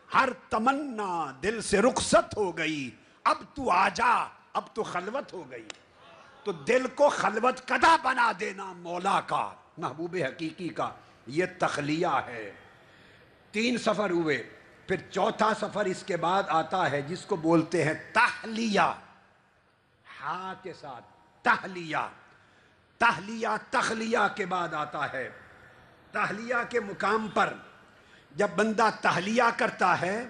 ہر تمنا دل سے رخصت ہو گئی، اب تو آجا اب تو خلوت ہو گئی۔ تو دل کو خلوت کدہ بنا دینا مولا کا، محبوب حقیقی کا، یہ تخلیہ ہے۔ 3 سفر ہوئے، پھر چوتھا سفر اس کے بعد آتا ہے جس کو بولتے ہیں تحلیہ، ہاں کے ساتھ تحلیہ۔ تخلیہ کے بعد آتا ہے۔ تحلیہ کے مقام پر جب بندہ تحلیہ کرتا ہے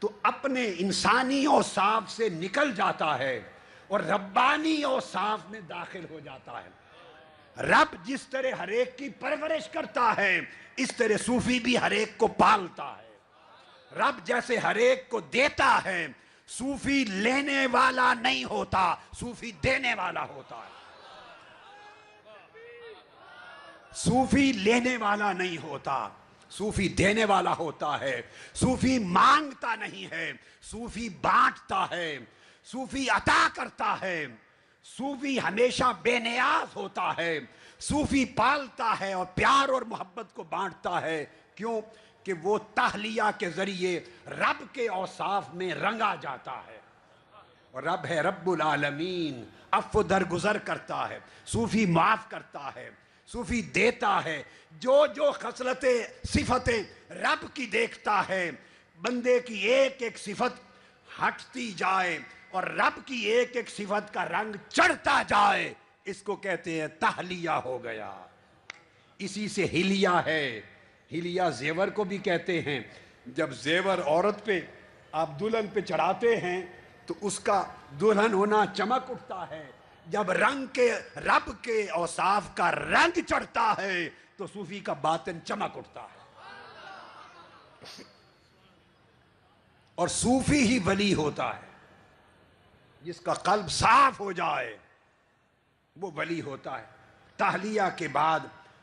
تو اپنے انسانی اوصاف سے نکل جاتا ہے اور ربانی اوصاف میں داخل ہو جاتا ہے۔ رب جس طرح ہر ایک کی پرورش کرتا ہے اس طرح صوفی بھی ہر ایک کو پالتا ہے۔ رب جیسے ہر ایک کو دیتا ہے، صوفی لینے والا نہیں ہوتا، صوفی دینے والا ہوتا ہے۔ صوفی لینے والا نہیں ہوتا، صوفی دینے والا ہوتا ہے۔ صوفی مانگتا نہیں ہے، صوفی بانٹتا ہے، صوفی عطا کرتا ہے، صوفی ہمیشہ بے نیاز ہوتا ہے، صوفی پالتا ہے اور پیار اور محبت کو بانٹتا ہے۔ کیوں؟ کہ وہ تحلیہ کے ذریعے رب کے اوصاف میں رنگا جاتا ہے، اور رب ہے رب العالمین، عفو درگزر کرتا ہے، صوفی معاف کرتا ہے، صوفی دیتا ہے۔ جو جو خصلتیں صفتیں رب کی دیکھتا ہے، بندے کی ایک ایک صفت ہٹتی جائے اور رب کی ایک ایک صفت کا رنگ چڑھتا جائے، اس کو کہتے ہیں تحلیہ ہو گیا۔ اسی سے ہلیہ ہے، ہلیہ زیور کو بھی کہتے ہیں۔ جب زیور عورت پہ آپ دلہن پہ چڑھاتے ہیں تو اس کا دلہن ہونا چمک اٹھتا ہے۔ جب رنگ کے رب کے اوصاف کا رنگ چڑھتا ہے تو صوفی کا باطن چمک اٹھتا ہے، اور صوفی ہی ولی ہوتا ہے۔ جس کا قلب صاف ہو جائے وہ ولی ہوتا ہے۔ تحلیہ کے بعد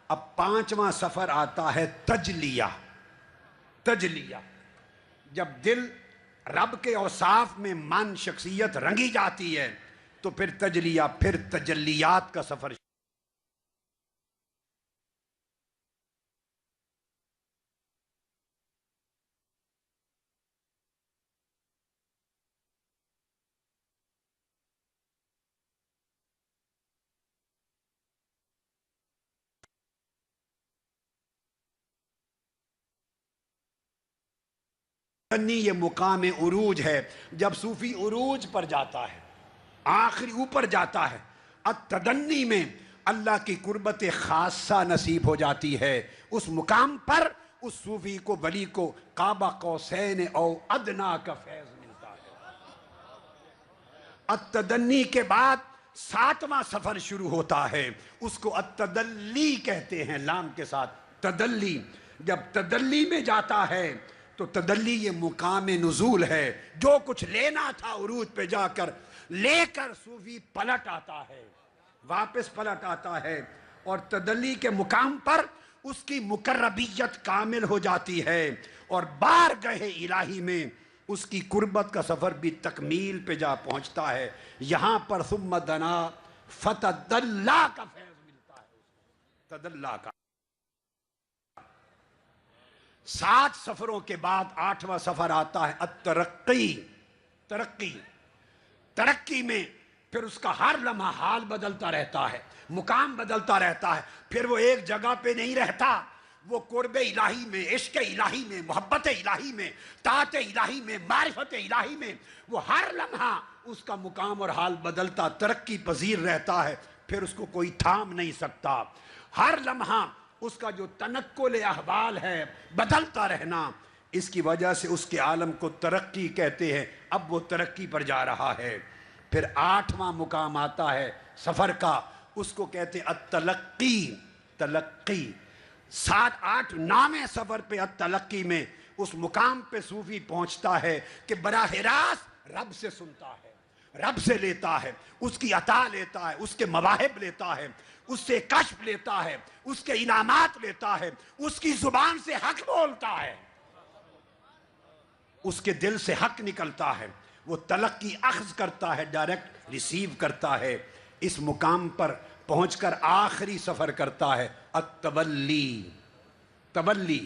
اب 5واں سفر آتا ہے تجلیہ۔ تجلیہ جب دل رب کے اوصاف میں من شخصیت رنگی جاتی ہے تو پھر تجلیہ، پھر تجلیات کا سفر۔ یہ مقام عروج ہے، جب صوفی عروج پر جاتا ہے، آخری اوپر جاتا ہے۔ التدنی میں اللہ کی قربت خاصہ نصیب ہو جاتی ہے۔ اس مقام پر اس صوفی کو، ولی کو قاب قوسین او ادنا کا فیض ملتا ہے۔ التدنی کے بعد 7واں سفر شروع ہوتا ہے، اس کو التدلی کہتے ہیں، لام کے ساتھ تدلی۔ جب تدلی میں جاتا ہے تو تدلی یہ مقام نزول ہے۔ جو کچھ لینا تھا عروج پہ جا کر لے کر صوفی پلٹ آتا ہے، واپس پلٹ آتا ہے، اور تدلی کے مقام پر اس کی مقربیت کامل ہو جاتی ہے، اور بارگاہ الہی میں اس کی قربت کا سفر بھی تکمیل پہ جا پہنچتا ہے۔ یہاں پر ثم دنا فتدلا کا فیض ملتا ہے، تدلا کا۔ 7 سفروں کے بعد 8واں سفر آتا ہے الترقی۔ ترقی، ترقی میں پھر اس کا ہر لمحہ حال بدلتا رہتا ہے، مقام بدلتا رہتا ہے۔ پھر وہ ایک جگہ پہ نہیں رہتا، وہ قرب الہی میں، عشق الہی میں، محبت الہی میں، طاعت الہی میں، معرفت الہی میں، وہ ہر لمحہ اس کا مقام اور حال بدلتا، ترقی پذیر رہتا ہے۔ پھر اس کو کوئی تھام نہیں سکتا۔ ہر لمحہ اس کا جو تنقل احوال ہے، بدلتا رہنا، اس کی وجہ سے اس کے عالم کو ترقی کہتے ہیں۔ اب وہ ترقی پر جا رہا ہے۔ پھر 8واں مقام آتا ہے سفر کا، اس کو کہتے ہیں التلقی۔ تلقی 7، 8، 9ویں سفر پہ التلقی میں اس مقام پہ صوفی پہنچتا ہے کہ براہ راست رب سے سنتا ہے، رب سے لیتا ہے، اس کی عطا لیتا ہے، اس کے مواہب لیتا ہے، اس سے کشف لیتا ہے، اس کے انعامات لیتا ہے، اس کی زبان سے حق بولتا ہے، اس کے دل سے حق نکلتا ہے، وہ تلقی اخذ کرتا ہے، ڈائریکٹ ریسیو کرتا ہے۔ اس مقام پر پہنچ کر آخری سفر کرتا ہے التولی۔ تولی،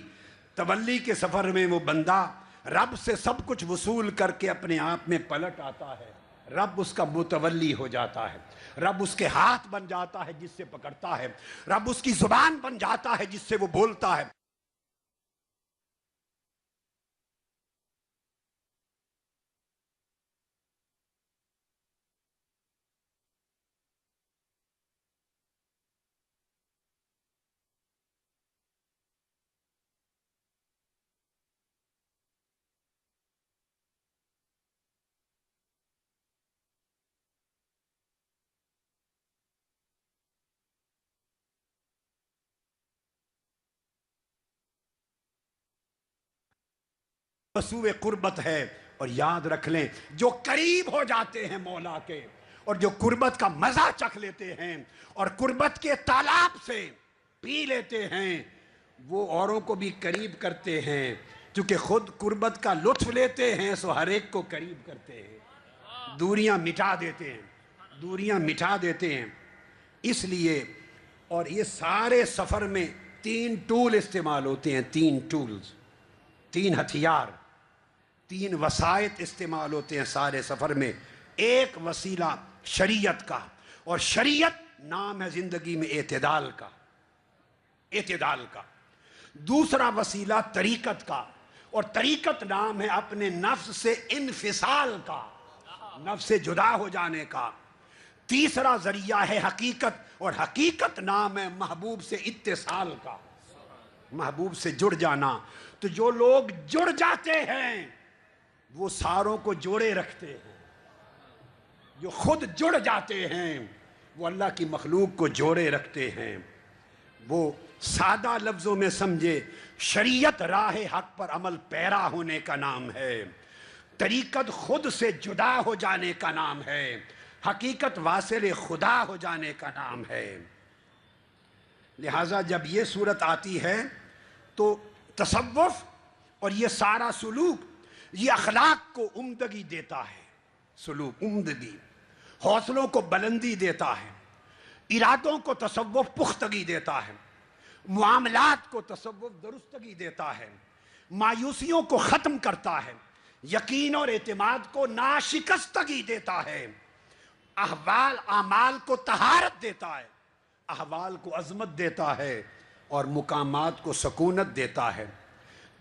تولی کے سفر میں وہ بندہ رب سے سب کچھ وصول کر کے اپنے آپ میں پلٹ آتا ہے، رب اس کا متولی ہو جاتا ہے، رب اس کے ہاتھ بن جاتا ہے جس سے پکڑتا ہے، رب اس کی زبان بن جاتا ہے جس سے وہ بولتا ہے۔ وسوء قربت ہے، اور یاد رکھ لیں جو قریب ہو جاتے ہیں مولا کے اور جو قربت کا مزہ چکھ لیتے ہیں اور قربت کے تالاب سے پی لیتے ہیں وہ اوروں کو بھی قریب کرتے ہیں، چونکہ خود قربت کا لطف لیتے ہیں سو ہر ایک کو قریب کرتے ہیں، دوریاں مٹا دیتے ہیں، دوریاں مٹا دیتے ہیں۔ اس لیے اور یہ سارے سفر میں 3 ٹول استعمال ہوتے ہیں، 3 ٹولز، 3 ہتھیار، 3 وسائط استعمال ہوتے ہیں سارے سفر میں۔ ایک وسیلہ شریعت کا، اور شریعت نام ہے زندگی میں اعتدال کا، اعتدال کا۔ دوسرا وسیلہ طریقت کا، اور طریقت نام ہے اپنے نفس سے انفصال کا، نفس سے جدا ہو جانے کا۔ تیسرا ذریعہ ہے حقیقت، اور حقیقت نام ہے محبوب سے اتصال کا، محبوب سے جڑ جانا۔ تو جو لوگ جڑ جاتے ہیں وہ ساروں کو جوڑے رکھتے ہیں، جو خود جڑ جاتے ہیں وہ اللہ کی مخلوق کو جوڑے رکھتے ہیں۔ وہ سادہ لفظوں میں سمجھے، شریعت راہ حق پر عمل پیرا ہونے کا نام ہے، طریقت خود سے جدا ہو جانے کا نام ہے، حقیقت واصل خدا ہو جانے کا نام ہے۔ لہٰذا جب یہ صورت آتی ہے تو تصوف اور یہ سارا سلوک یہ اخلاق کو عمدگی دیتا ہے، سلوک عمدگی، حوصلوں کو بلندی دیتا ہے، ارادوں کو تصوف پختگی دیتا ہے، معاملات کو تصوف درستگی دیتا ہے، مایوسیوں کو ختم کرتا ہے، یقین اور اعتماد کو ناشکستگی دیتا ہے، احوال اعمال کو طہارت دیتا ہے، احوال کو عظمت دیتا ہے، اور مقامات کو سکونت دیتا ہے۔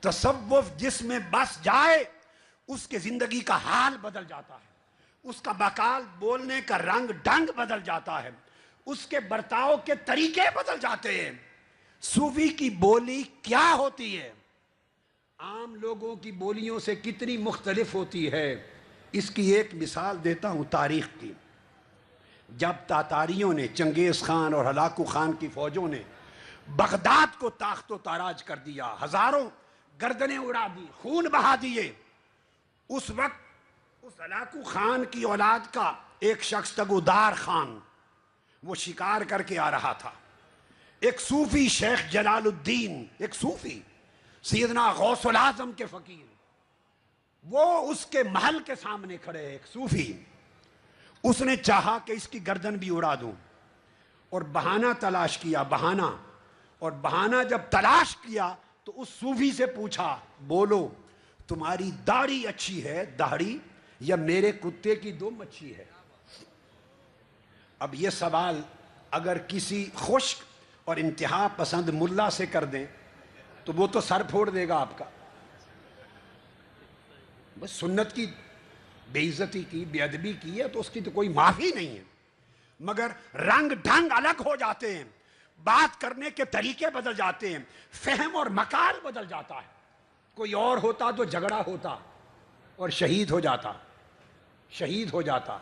تصوف جس میں بس جائے اس کے زندگی کا حال بدل جاتا ہے، اس کا بقال بولنے کا رنگ ڈھنگ بدل جاتا ہے، اس کے برتاؤ کے طریقے بدل جاتے ہیں۔ صوفی کی بولی کیا ہوتی ہے؟ عام لوگوں کی بولیوں سے کتنی مختلف ہوتی ہے؟ اس کی ایک مثال دیتا ہوں تاریخ کی۔ جب تاتاریوں نے، چنگیز خان اور ہلاکو خان کی فوجوں نے بغداد کو تاخت و تاراج کر دیا، ہزاروں گردنیں اڑا دی، خون بہا دیے، اس وقت اس ہلاکو خان کی اولاد کا ایک شخص تگودار خان، وہ شکار کر کے آ رہا تھا۔ ایک صوفی شیخ جلال الدین، ایک صوفی سیدنا غوث العظم کے فقیر، وہ اس کے محل کے سامنے کھڑے، ایک صوفی۔ اس نے چاہا کہ اس کی گردن بھی اڑا دوں، اور بہانہ تلاش کیا، بہانہ، اور بہانہ جب تلاش کیا تو اس صوفی سے پوچھا، بولو تمہاری داڑھی اچھی ہے، داڑھی، یا میرے کتے کی دم اچھی ہے؟ اب یہ سوال اگر کسی خشک اور انتہا پسند ملا سے کر دیں تو وہ تو سر پھوڑ دے گا آپ کا، بس سنت کی بے عزتی کی، بے ادبی کی ہے تو اس کی تو کوئی معافی نہیں ہے۔ مگر رنگ ڈھنگ الگ ہو جاتے ہیں، بات کرنے کے طریقے بدل جاتے ہیں، فہم اور مقال بدل جاتا ہے۔ کوئی اور ہوتا تو جھگڑا ہوتا اور شہید ہو جاتا، شہید ہو جاتا۔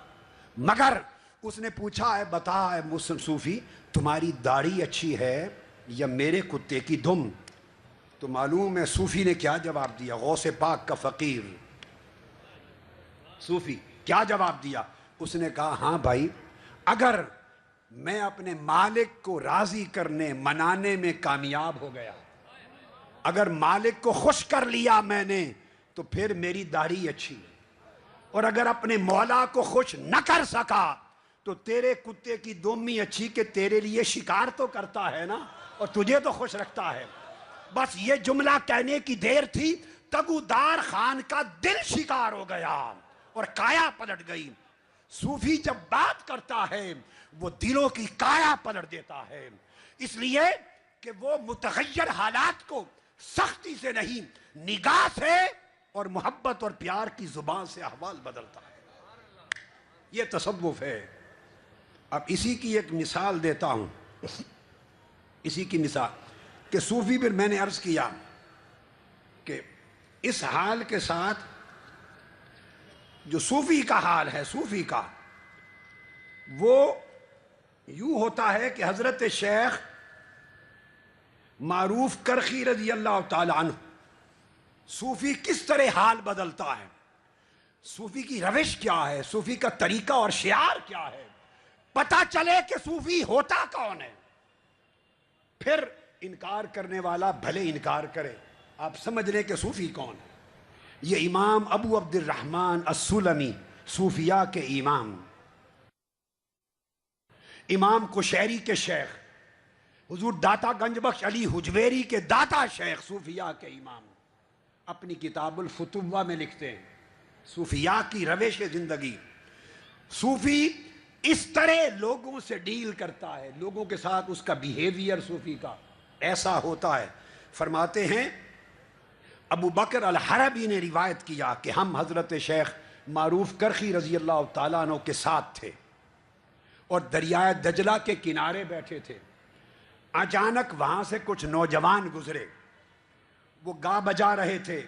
مگر اس نے پوچھا، ہے بتا ہے مسلم صوفی، تمہاری داڑھی اچھی ہے یا میرے کتے کی دم؟ تو معلوم ہے صوفی نے کیا جواب دیا، غوث پاک کا فقیر صوفی کیا جواب دیا؟ اس نے کہا، ہاں بھائی، اگر میں اپنے مالک کو راضی کرنے منانے میں کامیاب ہو گیا، اگر مالک کو خوش کر لیا میں نے، تو پھر میری داڑھی اچھی، اور اگر اپنے مولا کو خوش نہ کر سکا تو تیرے کتے کی دم ہی اچھی، کہ تیرے لیے شکار تو کرتا ہے نا، اور تجھے تو خوش رکھتا ہے۔ بس یہ جملہ کہنے کی دیر تھی، تگودار خان کا دل شکار ہو گیا اور کایا پلٹ گئی۔ صوفی جب بات کرتا ہے وہ دلوں کی کایا پلٹ دیتا ہے، اس لیے کہ وہ متغیر حالات کو سختی سے نہیں، نگاہ سے اور محبت اور پیار کی زبان سے احوال بدلتا ہے۔ یہ تصوف ہے۔ اب اسی کی ایک مثال دیتا ہوں، اسی کی مثال کہ صوفی، پھر میں نے عرض کیا کہ اس حال کے ساتھ جو صوفی کا حال ہے، صوفی کا، وہ یوں ہوتا ہے کہ حضرت شیخ معروف کرخی رضی اللہ تعالی عنہ، صوفی کس طرح حال بدلتا ہے، صوفی کی روش کیا ہے، صوفی کا طریقہ اور شعار کیا ہے، پتہ چلے کہ صوفی ہوتا کون ہے۔ پھر انکار کرنے والا بھلے انکار کرے، آپ سمجھ لیں کہ صوفی کون ہے۔ یہ امام ابو عبد الرحمن السلمی، صوفیاء کے امام، امام قشیری کے شیخ، حضور داتا گنج بخش علی حجویری کے داتا شیخ، صوفیاء کے امام، اپنی کتاب الفتوہ میں لکھتے ہیں صوفیاء کی روش زندگی۔ صوفی اس طرح لوگوں سے ڈیل کرتا ہے، لوگوں کے ساتھ اس کا بیہیویئر صوفی کا ایسا ہوتا ہے۔ فرماتے ہیں ابو بکر الحربی نے روایت کیا کہ ہم حضرت شیخ معروف کرخی رضی اللہ تعالیٰ عنہ کے ساتھ تھے اور دریائے دجلہ کے کنارے بیٹھے تھے۔ اچانک وہاں سے کچھ نوجوان گزرے، وہ گا بجا رہے تھے،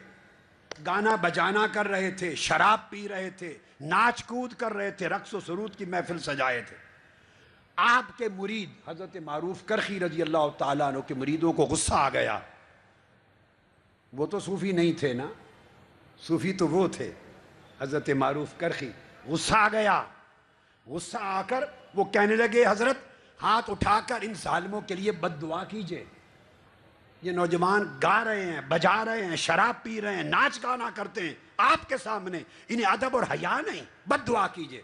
گانا بجانا کر رہے تھے، شراب پی رہے تھے، ناچ کود کر رہے تھے، رقص و سرود کی محفل سجائے تھے۔ آپ کے مرید حضرت معروف کرخی رضی اللہ تعالیٰ عنہ کے مریدوں کو غصہ آ گیا۔ وہ تو صوفی نہیں تھے نا، صوفی تو وہ تھے حضرت معروف کرخی۔ غصہ آ گیا، غصہ آ کر وہ کہنے لگے حضرت ہاتھ اٹھا کر ان ظالموں کے لیے بد دعا کیجئے، یہ نوجوان گا رہے ہیں، بجا رہے ہیں، شراب پی رہے ہیں، ناچ گانا کرتے ہیں آپ کے سامنے، انہیں ادب اور حیا نہیں، بد دعا کیجئے۔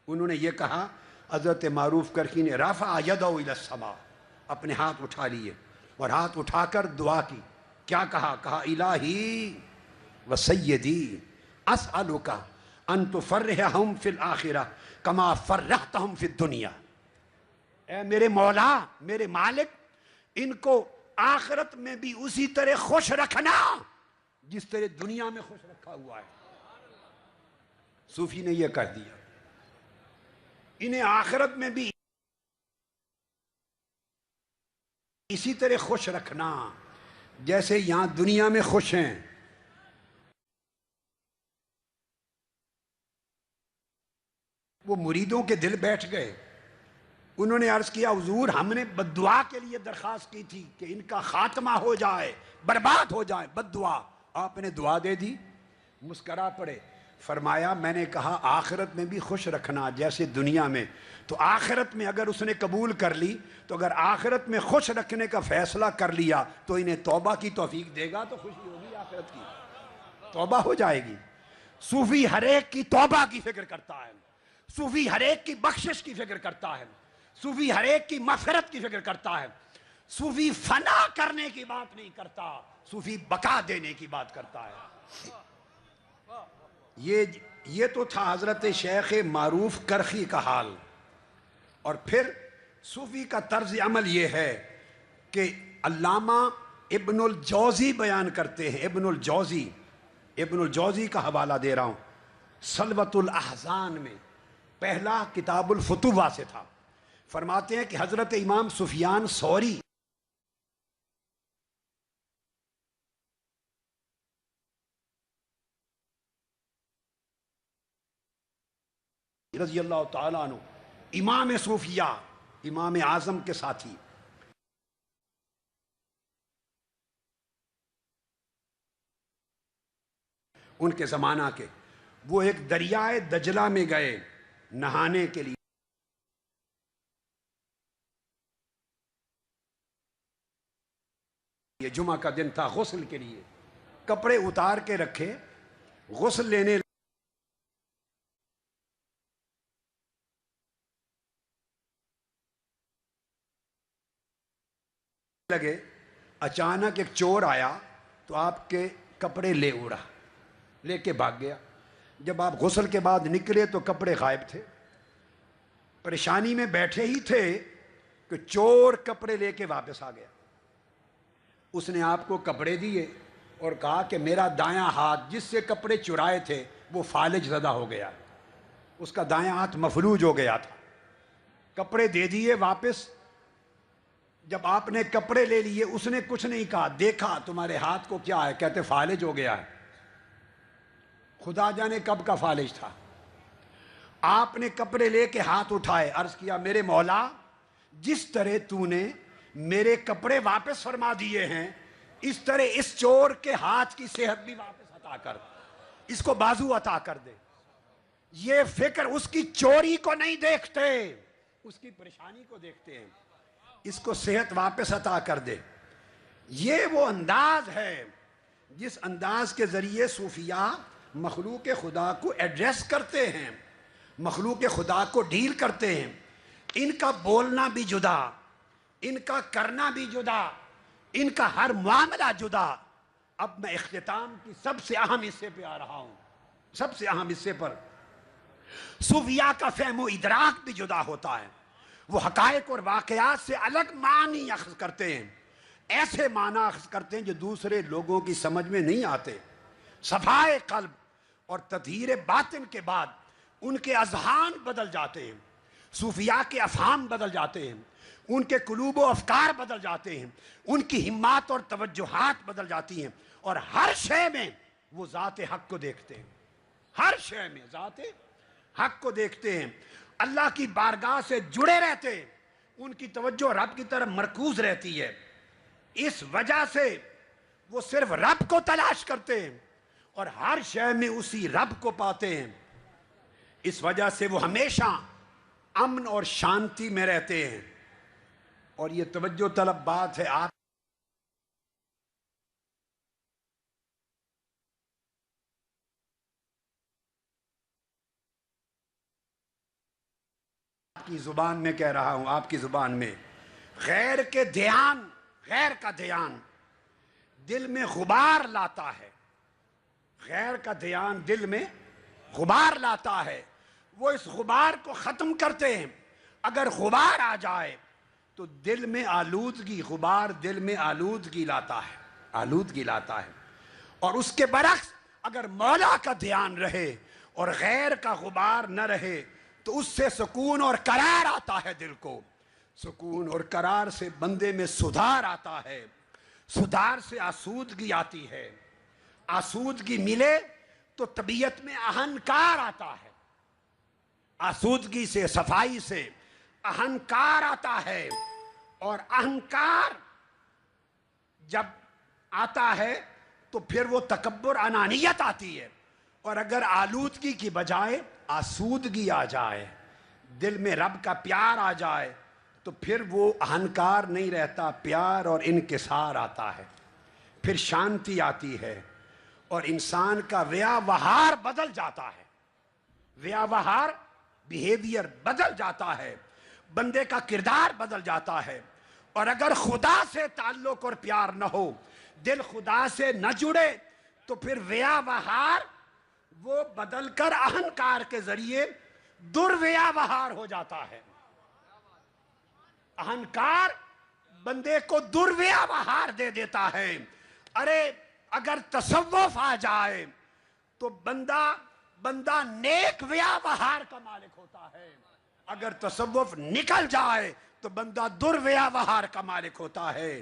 انہوں نے یہ کہا، حضرت معروف کرخی نے رفع یدہ الی السماء، اپنے ہاتھ اٹھا لیے اور ہاتھ اٹھا کر دعا کی۔ کیا کہا؟ کہا الہی و سیدی اسألک ان تفرحہم فی الآخرہ کما فرحتہم فی الدنیا، اے میرے مولا، میرے مالک، ان کو آخرت میں بھی اسی طرح خوش رکھنا جس طرح دنیا میں خوش رکھا ہوا ہے۔ صوفی نے یہ کہہ دیا، انہیں آخرت میں بھی اسی طرح خوش رکھنا جیسے یہاں دنیا میں خوش ہیں۔ وہ مریدوں کے دل بیٹھ گئے، انہوں نے عرض کیا حضور ہم نے بد دعا کے لیے درخواست کی تھی کہ ان کا خاتمہ ہو جائے، برباد ہو جائے، بد دعا، آپ نے دعا دے دی۔ مسکرا پڑے، فرمایا میں نے کہا آخرت میں بھی خوش رکھنا جیسے دنیا میں، تو آخرت میں اگر اس نے قبول کر لی تو اگر آخرت میں خوش رکھنے کا فیصلہ کر لیا تو انہیں توبہ کی توفیق دے گا، تو خوشی ہوگی آخرت کی، توبہ ہو جائے گی۔ صوفی ہر ایک کی توبہ کی فکر کرتا ہے، صوفی ہر ایک کی بخشش کی فکر کرتا ہے، صوفی ہر ایک کی مغفرت کی فکر کرتا ہے۔ صوفی فنا کرنے کی بات نہیں کرتا، صوفی بقا دینے کی بات کرتا ہے۔ یہ تو تھا حضرت شیخ معروف کرخی کا حال۔ اور پھر صوفی کا طرز عمل یہ ہے کہ علامہ ابن الجوزی بیان کرتے ہیں، ابن الجوزی کا حوالہ دے رہا ہوں، سلوۃ الاحزان میں، پہلا کتاب الفتوہ سے تھا۔ فرماتے ہیں کہ حضرت امام سفیان ثوری رضی اللہ تعالیٰ عنہ، امام صوفیاء، امام اعظم کے ساتھی، ان کے زمانہ کے، وہ ایک دریائے دجلہ میں گئے نہانے کے لیے۔ یہ جمعہ کا دن تھا، غسل کے لیے کپڑے اتار کے رکھے، غسل لینے لگے، اچانک ایک چور آیا تو آپ کے کپڑے لے اڑا، لے کے بھاگ گیا۔ جب آپ غسل کے بعد نکلے تو کپڑے غائب تھے، پریشانی میں بیٹھے ہی تھے کہ چور کپڑے لے کے واپس آ گیا۔ اس نے آپ کو کپڑے دیے اور کہا کہ میرا دایاں ہاتھ جس سے کپڑے چرائے تھے وہ فالج زدہ ہو گیا، اس کا دایاں ہاتھ مفلوج ہو گیا تھا۔ کپڑے دے دیے واپس۔ جب آپ نے کپڑے لے لیے اس نے کچھ نہیں کہا، دیکھا تمہارے ہاتھ کو کیا ہے، کہتے فالج ہو گیا ہے۔ خدا جانے کب کا فالج تھا۔ آپ نے کپڑے لے کے ہاتھ اٹھائے، عرض کیا میرے مولا جس طرح تو نے میرے کپڑے واپس فرما دیے ہیں اس طرح اس چور کے ہاتھ کی صحت بھی واپس عطا کر، اس کو بازو عطا کر دے۔ یہ فکر اس کی چوری کو نہیں دیکھتے، اس کی پریشانی کو دیکھتے ہیں۔ اس کو صحت واپس عطا کر دے۔ یہ وہ انداز ہے جس انداز کے ذریعے صوفیاء مخلوق خدا کو ایڈریس کرتے ہیں، مخلوق خدا کو ڈیل کرتے ہیں۔ ان کا بولنا بھی جدا، ان کا کرنا بھی جدا، ان کا ہر معاملہ جدا۔ اب میں اختتام کی سب سے اہم حصے پہ آ رہا ہوں، سب سے اہم حصے پر۔ صوفیاء کا فہم و ادراک بھی جدا ہوتا ہے۔ وہ حقائق اور واقعات سے الگ معنی اخذ کرتے ہیں، ایسے معنی اخذ کرتے ہیں جو دوسرے لوگوں کی سمجھ میں نہیں آتے۔ صفائے قلب اور تطہیر باطن کے بعد ان کے اذہان بدل جاتے ہیں، صوفیاء کے افہام بدل جاتے ہیں، ان کے قلوب و افکار بدل جاتے ہیں، ان کی ہمت اور توجہات بدل جاتی ہیں، اور ہر شے میں وہ ذات حق کو دیکھتے ہیں، ہر شے میں ذات حق کو دیکھتے ہیں، اللہ کی بارگاہ سے جڑے رہتے ہیں، ان کی توجہ رب کی طرف مرکوز رہتی ہے۔ اس وجہ سے وہ صرف رب کو تلاش کرتے ہیں اور ہر شے میں اسی رب کو پاتے ہیں۔ اس وجہ سے وہ ہمیشہ امن اور شانتی میں رہتے ہیں۔ اور یہ توجہ طلب بات ہے، آپ کی زبان میں کہہ رہا ہوں، آپ کی زبان میں، غیر کے دھیان، غیر کا دھیان دل میں غبار لاتا ہے، غیر کا دھیان دل میں غبار لاتا ہے۔ وہ اس غبار کو ختم کرتے ہیں۔ اگر غبار آ جائے تو دل میں آلودگی، غبار دل میں آلودگی لاتا ہے، آلودگی لاتا ہے۔ اور اس کے برعکس اگر مولا کا دھیان رہے اور غیر کا غبار نہ رہے تو اس سے سکون اور قرار آتا ہے دل کو، سکون اور قرار سے بندے میں سدھار آتا ہے، سدھار سے آسودگی آتی ہے، آسودگی ملے تو طبیعت میں اہنکار آتا ہے، آسودگی سے، صفائی سے اہنکار آتا ہے، اور اہنکار جب آتا ہے تو پھر وہ تکبر، انانیت آتی ہے۔ اور اگر آلودگی کی بجائے آسودگی آ جائے، دل میں رب کا پیار آ جائے تو پھر وہ اہنکار نہیں رہتا، پیار اور انکسار آتا ہے، پھر شانتی آتی ہے، اور انسان کا ویاوہار بدل جاتا ہے، ویاوہار بیہیویئر بدل جاتا ہے، بندے کا کردار بدل جاتا ہے۔ اور اگر خدا سے تعلق اور پیار نہ ہو، دل خدا سے نہ جڑے، تو پھر ویاوہار وہ بدل کر اہنکار کے ذریعے درویاوہار ہو جاتا ہے۔ اہنکار بندے کو درویاوہار دے دیتا ہے۔ ارے اگر تصوف آ جائے تو بندہ نیک ویاوہار کا مالک ہوتا ہے، اگر تصوف نکل جائے تو بندہ درویاوہار کا مالک ہوتا ہے۔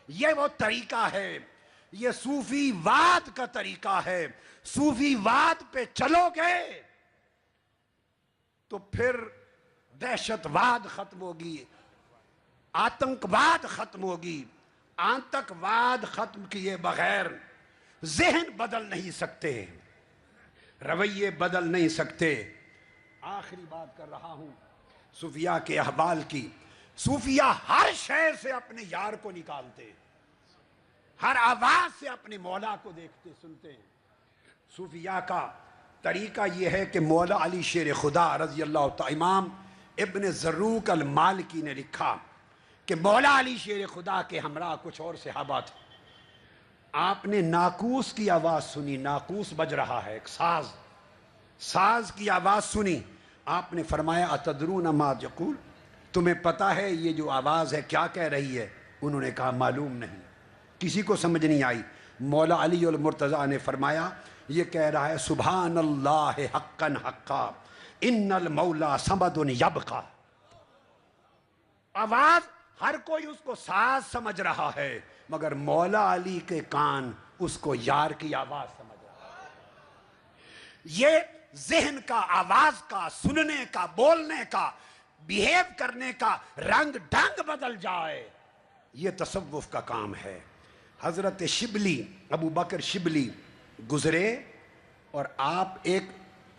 یہ وہ طریقہ ہے، یہ صوفی واد کا طریقہ ہے۔ صوفی واد پہ چلو گے تو پھر دہشت واد ختم ہوگی، آتنک واد ختم ہوگی۔ آتنک واد ختم کیے بغیر ذہن بدل نہیں سکتے، رویے بدل نہیں سکتے۔ آخری بات کر رہا ہوں صوفیاء کے احوال کی۔ صوفیاء ہر شے سے اپنے یار کو نکالتے، ہر آواز سے اپنے مولا کو دیکھتے سنتے ہیں۔ صوفیاء کا طریقہ یہ ہے کہ مولا علی شیر خدا رضی اللہ تعالی، امام ابن زروق المالکی نے لکھا کہ مولا علی شیر خدا کے ہمراہ کچھ اور صحابہ تھے۔ آپ نے ناقوس کی آواز سنی، ناقوس بج رہا ہے، ایک ساز کی آواز سنی۔ آپ نے فرمایا اتدرون ما یقول، تمہیں پتہ ہے یہ جو آواز ہے کیا کہہ رہی ہے؟ انہوں نے کہا معلوم نہیں، کسی کو سمجھ نہیں آئی۔ مولا علی المرتضیٰ نے فرمایا یہ کہہ رہا ہے سبحان اللہ حقا حقا ان المولا صمد یبقا۔ آواز ہر کوئی اس کو ساز سمجھ رہا ہے، مگر مولا علی کے کان اس کو یار کی آواز سمجھ رہا ہے۔ یہ ذہن کا، آواز کا، سننے کا، بولنے کا، بیہیو کرنے کا رنگ ڈھنگ بدل جائے، یہ تصوف کا کام ہے۔ حضرت شبلی، ابو بکر شبلی گزرے اور آپ ایک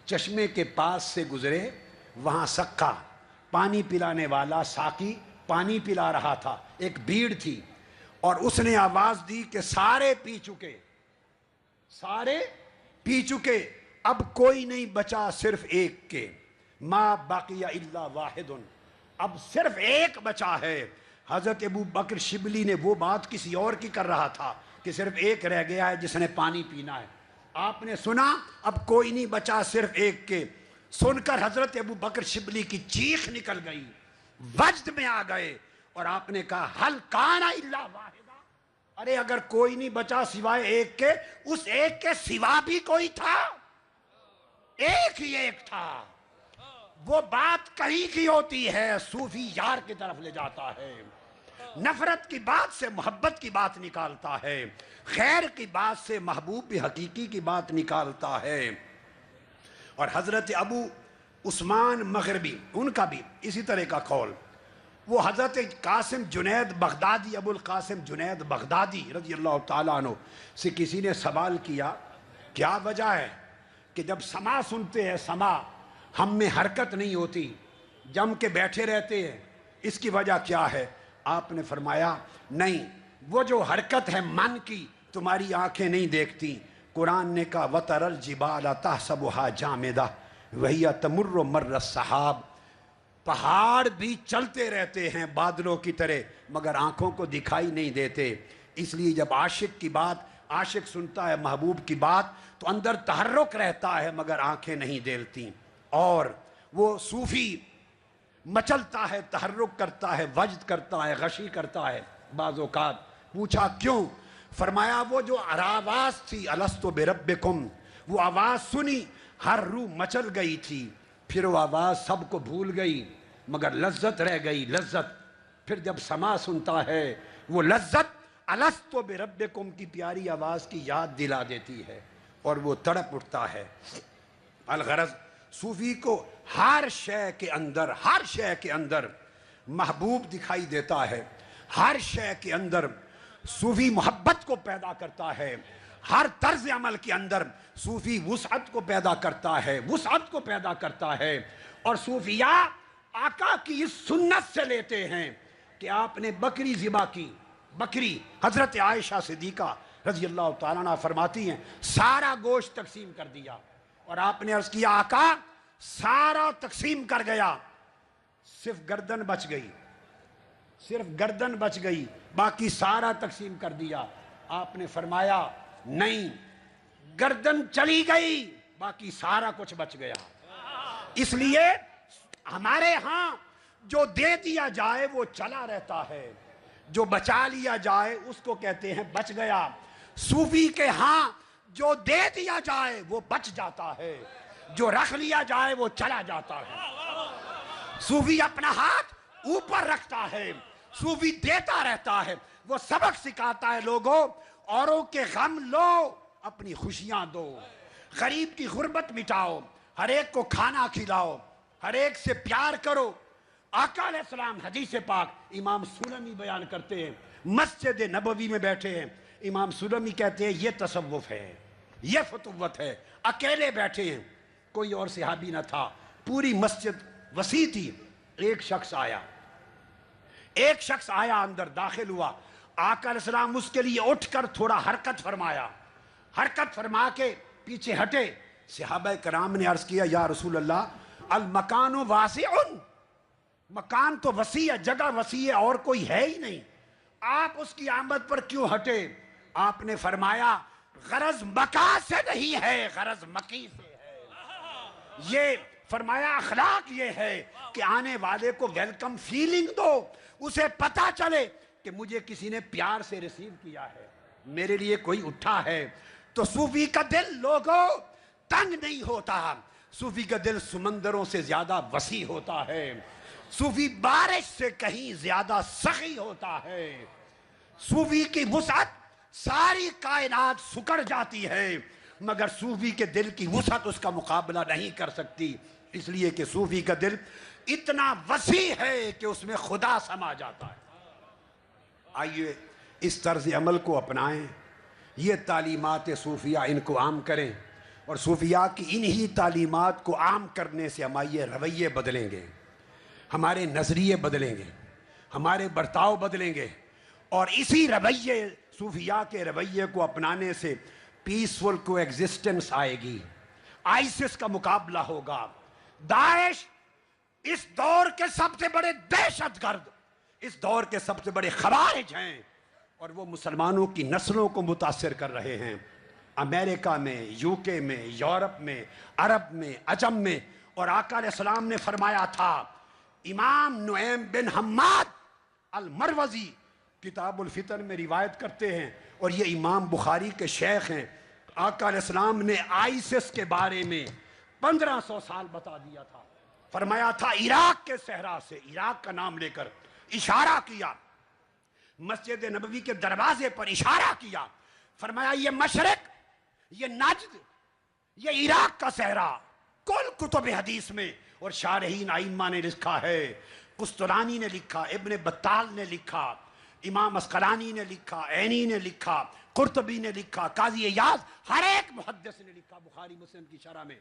چشمے کے پاس سے گزرے، وہاں سقا، پانی پلانے والا ساقی پانی پلا رہا تھا، ایک بھیڑ تھی، اور اس نے آواز دی کہ سارے پی چکے، سارے پی چکے، اب کوئی نہیں بچا صرف ایک کے، ما بقی الا واحد، اب صرف ایک بچا ہے۔ حضرت ابو بکر شبلی نے وہ بات کسی اور کی کر رہا تھا کہ صرف ایک رہ گیا ہے جس نے پانی پینا ہے، آپ نے سنا اب کوئی نہیں بچا صرف ایک کے، سن کر حضرت ابو بکر شبلی کی چیخ نکل گئی، وجد میں آ گئے، اور آپ نے کہا حل کان الا واحدا، ارے اگر کوئی نہیں بچا سوائے ایک کے، اس ایک کے سوا بھی کوئی تھا؟ ایک ہی ایک تھا۔ وہ بات کہیں کی ہوتی ہے، صوفی یار کی طرف لے جاتا ہے، نفرت کی بات سے محبت کی بات نکالتا ہے، خیر کی بات سے محبوب حقیقی کی بات نکالتا ہے۔ اور حضرت ابو عثمان مغربی، ان کا بھی اسی طرح کا قول، وہ حضرت قاسم جنید بغدادی، ابو القاسم جنید بغدادی رضی اللہ تعالیٰ عنہ سے کسی نے سوال کیا کیا وجہ ہے کہ جب سما سنتے ہیں، سما ہم میں حرکت نہیں ہوتی، جم کے بیٹھے رہتے ہیں، اس کی وجہ کیا ہے؟ آپ نے فرمایا نہیں، وہ جو حرکت ہے من کی، تمہاری آنکھیں نہیں دیکھتی۔ قرآن نے کہا وَتَرَى الْجِبَالَ تَحْسَبُهَا جَامِدَةً وَهِيَ تَمُرُّ مَرَّ السَّحَابِ، پہاڑ بھی چلتے رہتے ہیں بادلوں کی طرح مگر آنکھوں کو دکھائی نہیں دیتے۔ اس لیے جب عاشق کی بات، عاشق سنتا ہے محبوب کی بات تو اندر تحرک رہتا ہے مگر آنکھیں نہیں دیکھتی، اور وہ صوفی مچلتا ہے، تحرک کرتا ہے، وجد کرتا ہے، غشی کرتا ہے بعض اوقات۔ پوچھا کیوں؟ فرمایا وہ جو آواز تھی الستو بربکم، وہ آواز سنی، ہر روح مچل گئی تھی، پھر وہ آواز سب کو بھول گئی مگر لذت رہ گئی، لذت۔ پھر جب سما سنتا ہے وہ لذت الستو بربکم کی پیاری آواز کی یاد دلا دیتی ہے اور وہ تڑپ اٹھتا ہے۔ الغرض صوفی کو ہر شے کے اندر، ہر شے کے اندر محبوب دکھائی دیتا ہے، ہر شے کے اندر صوفی محبت کو پیدا کرتا ہے، ہر طرز عمل کے اندر صوفی وسعت کو پیدا کرتا ہے، وسعت کو پیدا کرتا ہے۔ اور صوفیاء آقا کی اس سنت سے لیتے ہیں کہ آپ نے بکری ذبح کی، بکری، حضرت عائشہ صدیقہ رضی اللہ تعالیٰ عنہ فرماتی ہیں سارا گوشت تقسیم کر دیا، اور آپ نے عرض کیا آقا سارا تقسیم کر گیا، صرف گردن بچ گئی، صرف گردن بچ گئی، باقی سارا تقسیم کر دیا۔ آپ نے فرمایا نہیں، گردن چلی گئی باقی سارا کچھ بچ گیا۔ اس لیے ہمارے ہاں جو دے دیا جائے وہ چلا رہتا ہے، جو بچا لیا جائے اس کو کہتے ہیں بچ گیا۔ صوفی کے ہاں جو دے دیا جائے وہ بچ جاتا ہے، جو رکھ لیا جائے وہ چلا جاتا ہے۔ صوفی اپنا ہاتھ اوپر رکھتا ہے، صوفی دیتا رہتا ہے، وہ سبق سکھاتا ہے لوگوں اوروں کے غم لو اپنی خوشیاں دو، غریب کی غربت مٹاؤ، ہر ایک کو کھانا کھلاؤ، ہر ایک سے پیار کرو۔ آقا علیہ السلام حدیث پاک امام سلمی بیان کرتے ہیں، مسجد نبوی میں بیٹھے ہیں، امام سلمی کہتے ہیں یہ تصوف ہے، یہ فتوت ہے، اکیلے بیٹھے ہیں، کوئی اور صحابی نہ تھا، پوری مسجد وسیع تھی، ایک شخص آیا اندر داخل ہوا، آقا علیہ السلام اس کے لیے اٹھ کر تھوڑا حرکت فرمایا، حرکت فرما کے پیچھے ہٹے۔ صحابہ کرام نے عرض کیا یا رسول اللہ المکان واسع، مکان تو وسیع ہے، جگہ وسیع ہے اور کوئی ہے ہی نہیں، آپ اس کی آمد پر کیوں ہٹے؟ آپ نے فرمایا غرض مکا سے نہیں ہے، غرض مکی سے ہے۔ یہ فرمایا اخلاق یہ ہے کہ آنے والے کو ویلکم فیلنگ دو، اسے پتا چلے کہ مجھے کسی نے پیار سے ریسیو کیا ہے، میرے لیے کوئی اٹھا ہے۔ تو صوفی کا دل لوگوں تنگ نہیں ہوتا، صوفی کا دل سمندروں سے زیادہ وسیع ہوتا ہے، صوفی بارش سے کہیں زیادہ سخی ہوتا ہے، صوفی کی وسعت ساری کائنات سکڑ جاتی ہے مگر صوفی کے دل کی وسعت اس کا مقابلہ نہیں کر سکتی، اس لیے کہ صوفی کا دل اتنا وسیع ہے کہ اس میں خدا سما جاتا ہے۔ آئیے اس طرز عمل کو اپنائیں، یہ تعلیمات صوفیہ ان کو عام کریں، اور صوفیہ کی انہی تعلیمات کو عام کرنے سے ہمارے رویے بدلیں گے، ہمارے نظریے بدلیں گے، ہمارے برتاؤ بدلیں گے، اور اسی رویے صوفیاء کے رویے کو اپنانے سے پیسفل کو ایگزسٹنس آئے گی، آئیسس کا مقابلہ ہوگا۔ داعش اس دور کے سب سے بڑے دہشت گرد، اس دور کے سب سے بڑے خوارج ہیں، اور وہ مسلمانوں کی نسلوں کو متاثر کر رہے ہیں، امریکہ میں، یوکے میں، یورپ میں، عرب میں، عجم میں۔ اور آقا علیہ السلام نے فرمایا تھا، امام نعیم بن حماد المروزی کتاب الفتن میں روایت کرتے ہیں، اور یہ امام بخاری کے شیخ ہیں، آقا علیہ السلام نے آئیسس کے بارے میں 1500 سال بتا دیا تھا۔ فرمایا تھا عراق کے صحرا سے، عراق کا نام لے کر اشارہ کیا، مسجد نبوی کے دروازے پر اشارہ کیا، فرمایا یہ مشرق، یہ نجد، یہ عراق کا صحرا، کل کتب حدیث میں اور شارحین ائمہ نے لکھا ہے، قسطلانی نے لکھا، ابن بطال نے لکھا، امام اسقلانی نے لکھا، عینی نے لکھا، قرطبی نے لکھا، قاضی ایاز، ہر ایک محدث نے لکھا بخاری مسلم کی شرح میں۔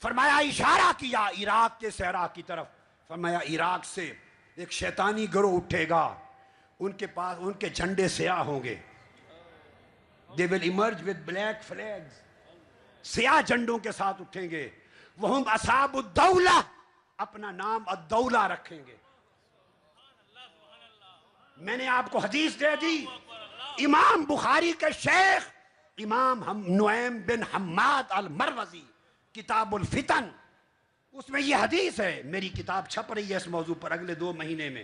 فرمایا اشارہ کیا عراق کے صحرا کی طرف، فرمایا عراق سے ایک شیطانی گروہ اٹھے گا، ان کے پاس ان کے جھنڈے سیاہ ہوں گے، they will emerge with black flags، سیاہ جھنڈوں کے ساتھ اٹھیں گے، وہم اصحاب الدولہ، اپنا نام الدولہ رکھیں گے۔ میں نے آپ کو حدیث دے دی، امام بخاری کے شیخ امام نعیم بن حماد المروزی کتاب الفتن، اس میں یہ حدیث ہے، میری کتاب چھپ رہی ہے اس موضوع پر، اگلے 2 مہینے میں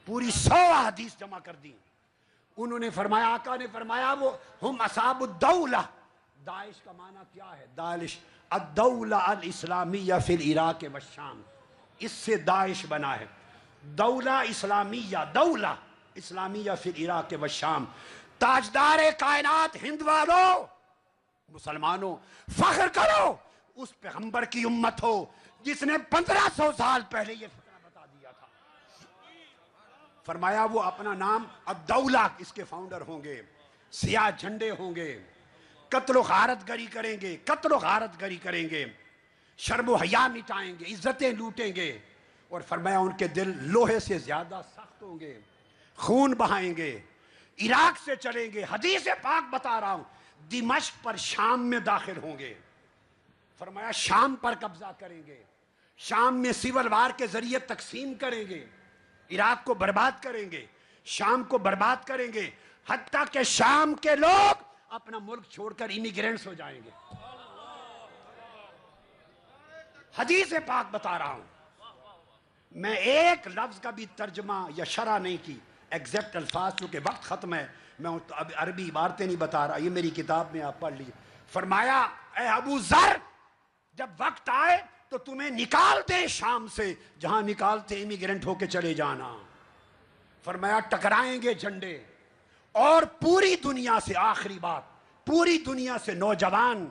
پوری 100 حدیث جمع کر دی۔ انہوں نے فرمایا، آقا نے فرمایا، وہ ہم اصحاب الدولہ، داعش کا معنی کیا ہے؟ داعش الدولہ الاسلامیہ فی العراق والشام، اس سے داعش بنا ہے، دولہ اسلامیہ، دولہ اسلامیہ فی العراق والشام۔ تاجدار کائنات ہند والو، مسلمانوں، فخر کرو، اس پیغمبر کی امت ہو جس نے 1500 سال پہلے یہ فتنہ بتا دیا تھا۔ فرمایا وہ اپنا نام الدولہ، اس کے فاؤنڈر ہوں گے، سیاہ جھنڈے ہوں گے، قتل و غارت گری کریں گے، قتل و غارت گری کریں گے، شرم و حیا مٹائیں گے، عزتیں لوٹیں گے، اور فرمایا ان کے دل لوہے سے زیادہ سخت ہوں گے، خون بہائیں گے، عراق سے چلیں گے، حدیث پاک بتا رہا ہوں، دمشق پر شام میں داخل ہوں گے، فرمایا شام پر قبضہ کریں گے، شام میں سول وار کے ذریعے تقسیم کریں گے، عراق کو برباد کریں گے، شام کو برباد کریں گے، حتیٰ کہ شام کے لوگ اپنا ملک چھوڑ کر امیگرینٹس ہو جائیں گے۔ حدیث پاک بتا رہا ہوں، میں ایک لفظ کا بھی ترجمہ یا شرح نہیں کی، ایگزیکٹ الفاظ، چونکہ وقت ختم ہے، میں اب عربی عبارتیں نہیں بتا رہا، یہ میری کتاب میں آپ پڑھ لیجیے۔ فرمایا اے ابو ذر، جب وقت آئے تو تمہیں نکال دے شام سے، جہاں نکالتے امیگرینٹ ہو کے چلے جانا۔ فرمایا ٹکرائیں گے جھنڈے، اور پوری دنیا سے، آخری بات، پوری دنیا سے نوجوان،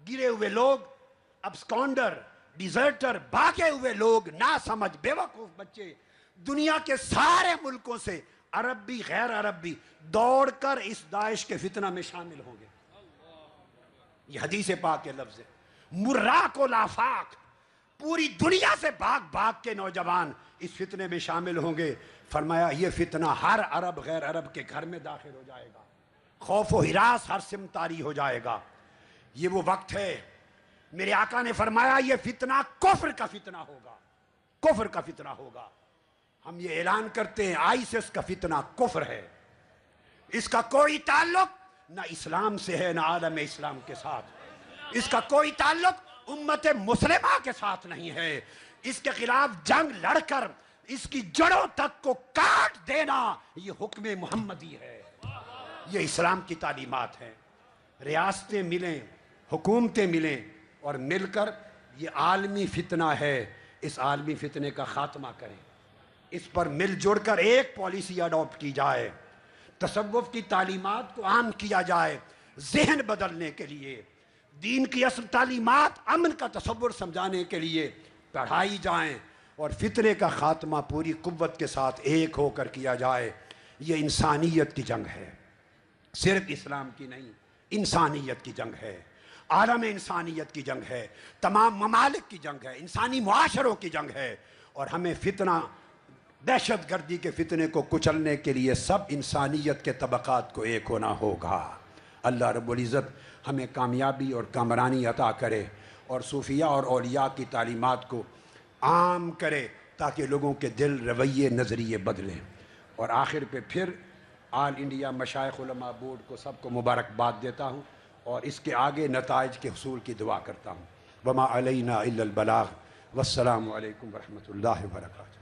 گرے ہوئے لوگ، ابسکونڈر، ڈیزرٹر، بھاگے ہوئے لوگ، ناسمجھ بے وقوف بچے، دنیا کے سارے ملکوں سے، عرب بھی غیر عرب بھی، دوڑ کر اس داعش کے فتنہ میں شامل ہوں گے۔ یہ حدیث پاک کے لفظ ہے، مراق و لافاق، پوری دنیا سے بھاگ بھاگ کے نوجوان اس فتنے میں شامل ہوں گے۔ فرمایا یہ فتنہ ہر عرب غیر عرب کے گھر میں داخل ہو جائے گا، خوف و ہراس ہر سمت طاری ہو جائے گا۔ یہ وہ وقت ہے، میرے آقا نے فرمایا یہ فتنہ کفر کا فتنہ ہوگا، کفر کا فتنہ ہوگا۔ ہم یہ اعلان کرتے ہیں آئیسس کا فتنہ کفر ہے، اس کا کوئی تعلق نہ اسلام سے ہے، نہ عالم اسلام کے ساتھ، اس کا کوئی تعلق امت مسلمہ کے ساتھ نہیں ہے۔ اس کے خلاف جنگ لڑ کر اس کی جڑوں تک کو کاٹ دینا یہ حکم محمدی ہے، یہ اسلام کی تعلیمات ہیں۔ ریاستیں ملیں، حکومتیں ملیں، اور مل کر یہ عالمی فتنہ ہے، اس عالمی فتنے کا خاتمہ کریں، اس پر مل جڑ کر ایک پالیسی اڈاپٹ کی جائے، تصوف کی تعلیمات کو عام کیا جائے، ذہن بدلنے کے لیے، دین کی اصل تعلیمات، امن کا تصور سمجھانے کے لیے پڑھائی جائیں، اور فتنے کا خاتمہ پوری قوت کے ساتھ ایک ہو کر کیا جائے۔ یہ انسانیت کی جنگ ہے، صرف اسلام کی نہیں، انسانیت کی جنگ ہے، عالم انسانیت کی جنگ ہے، تمام ممالک کی جنگ ہے، انسانی معاشروں کی جنگ ہے، اور ہمیں فتنہ دہشت گردی کے فتنے کو کچلنے کے لیے سب انسانیت کے طبقات کو ایک ہونا ہوگا۔ اللہ رب العزت ہمیں کامیابی اور کامرانی عطا کرے اور صوفیہ اور اولیاء کی تعلیمات کو عام کرے تاکہ لوگوں کے دل، رویے، نظریے بدلیں۔ اور آخر پہ پھر آل انڈیا مشائخ علماء بورڈ کو سب کو مبارکباد دیتا ہوں اور اس کے آگے نتائج کے حصول کی دعا کرتا ہوں۔ وما علینا الا البلاغ، والسلام علیکم ورحمۃ اللہ وبرکاتہ۔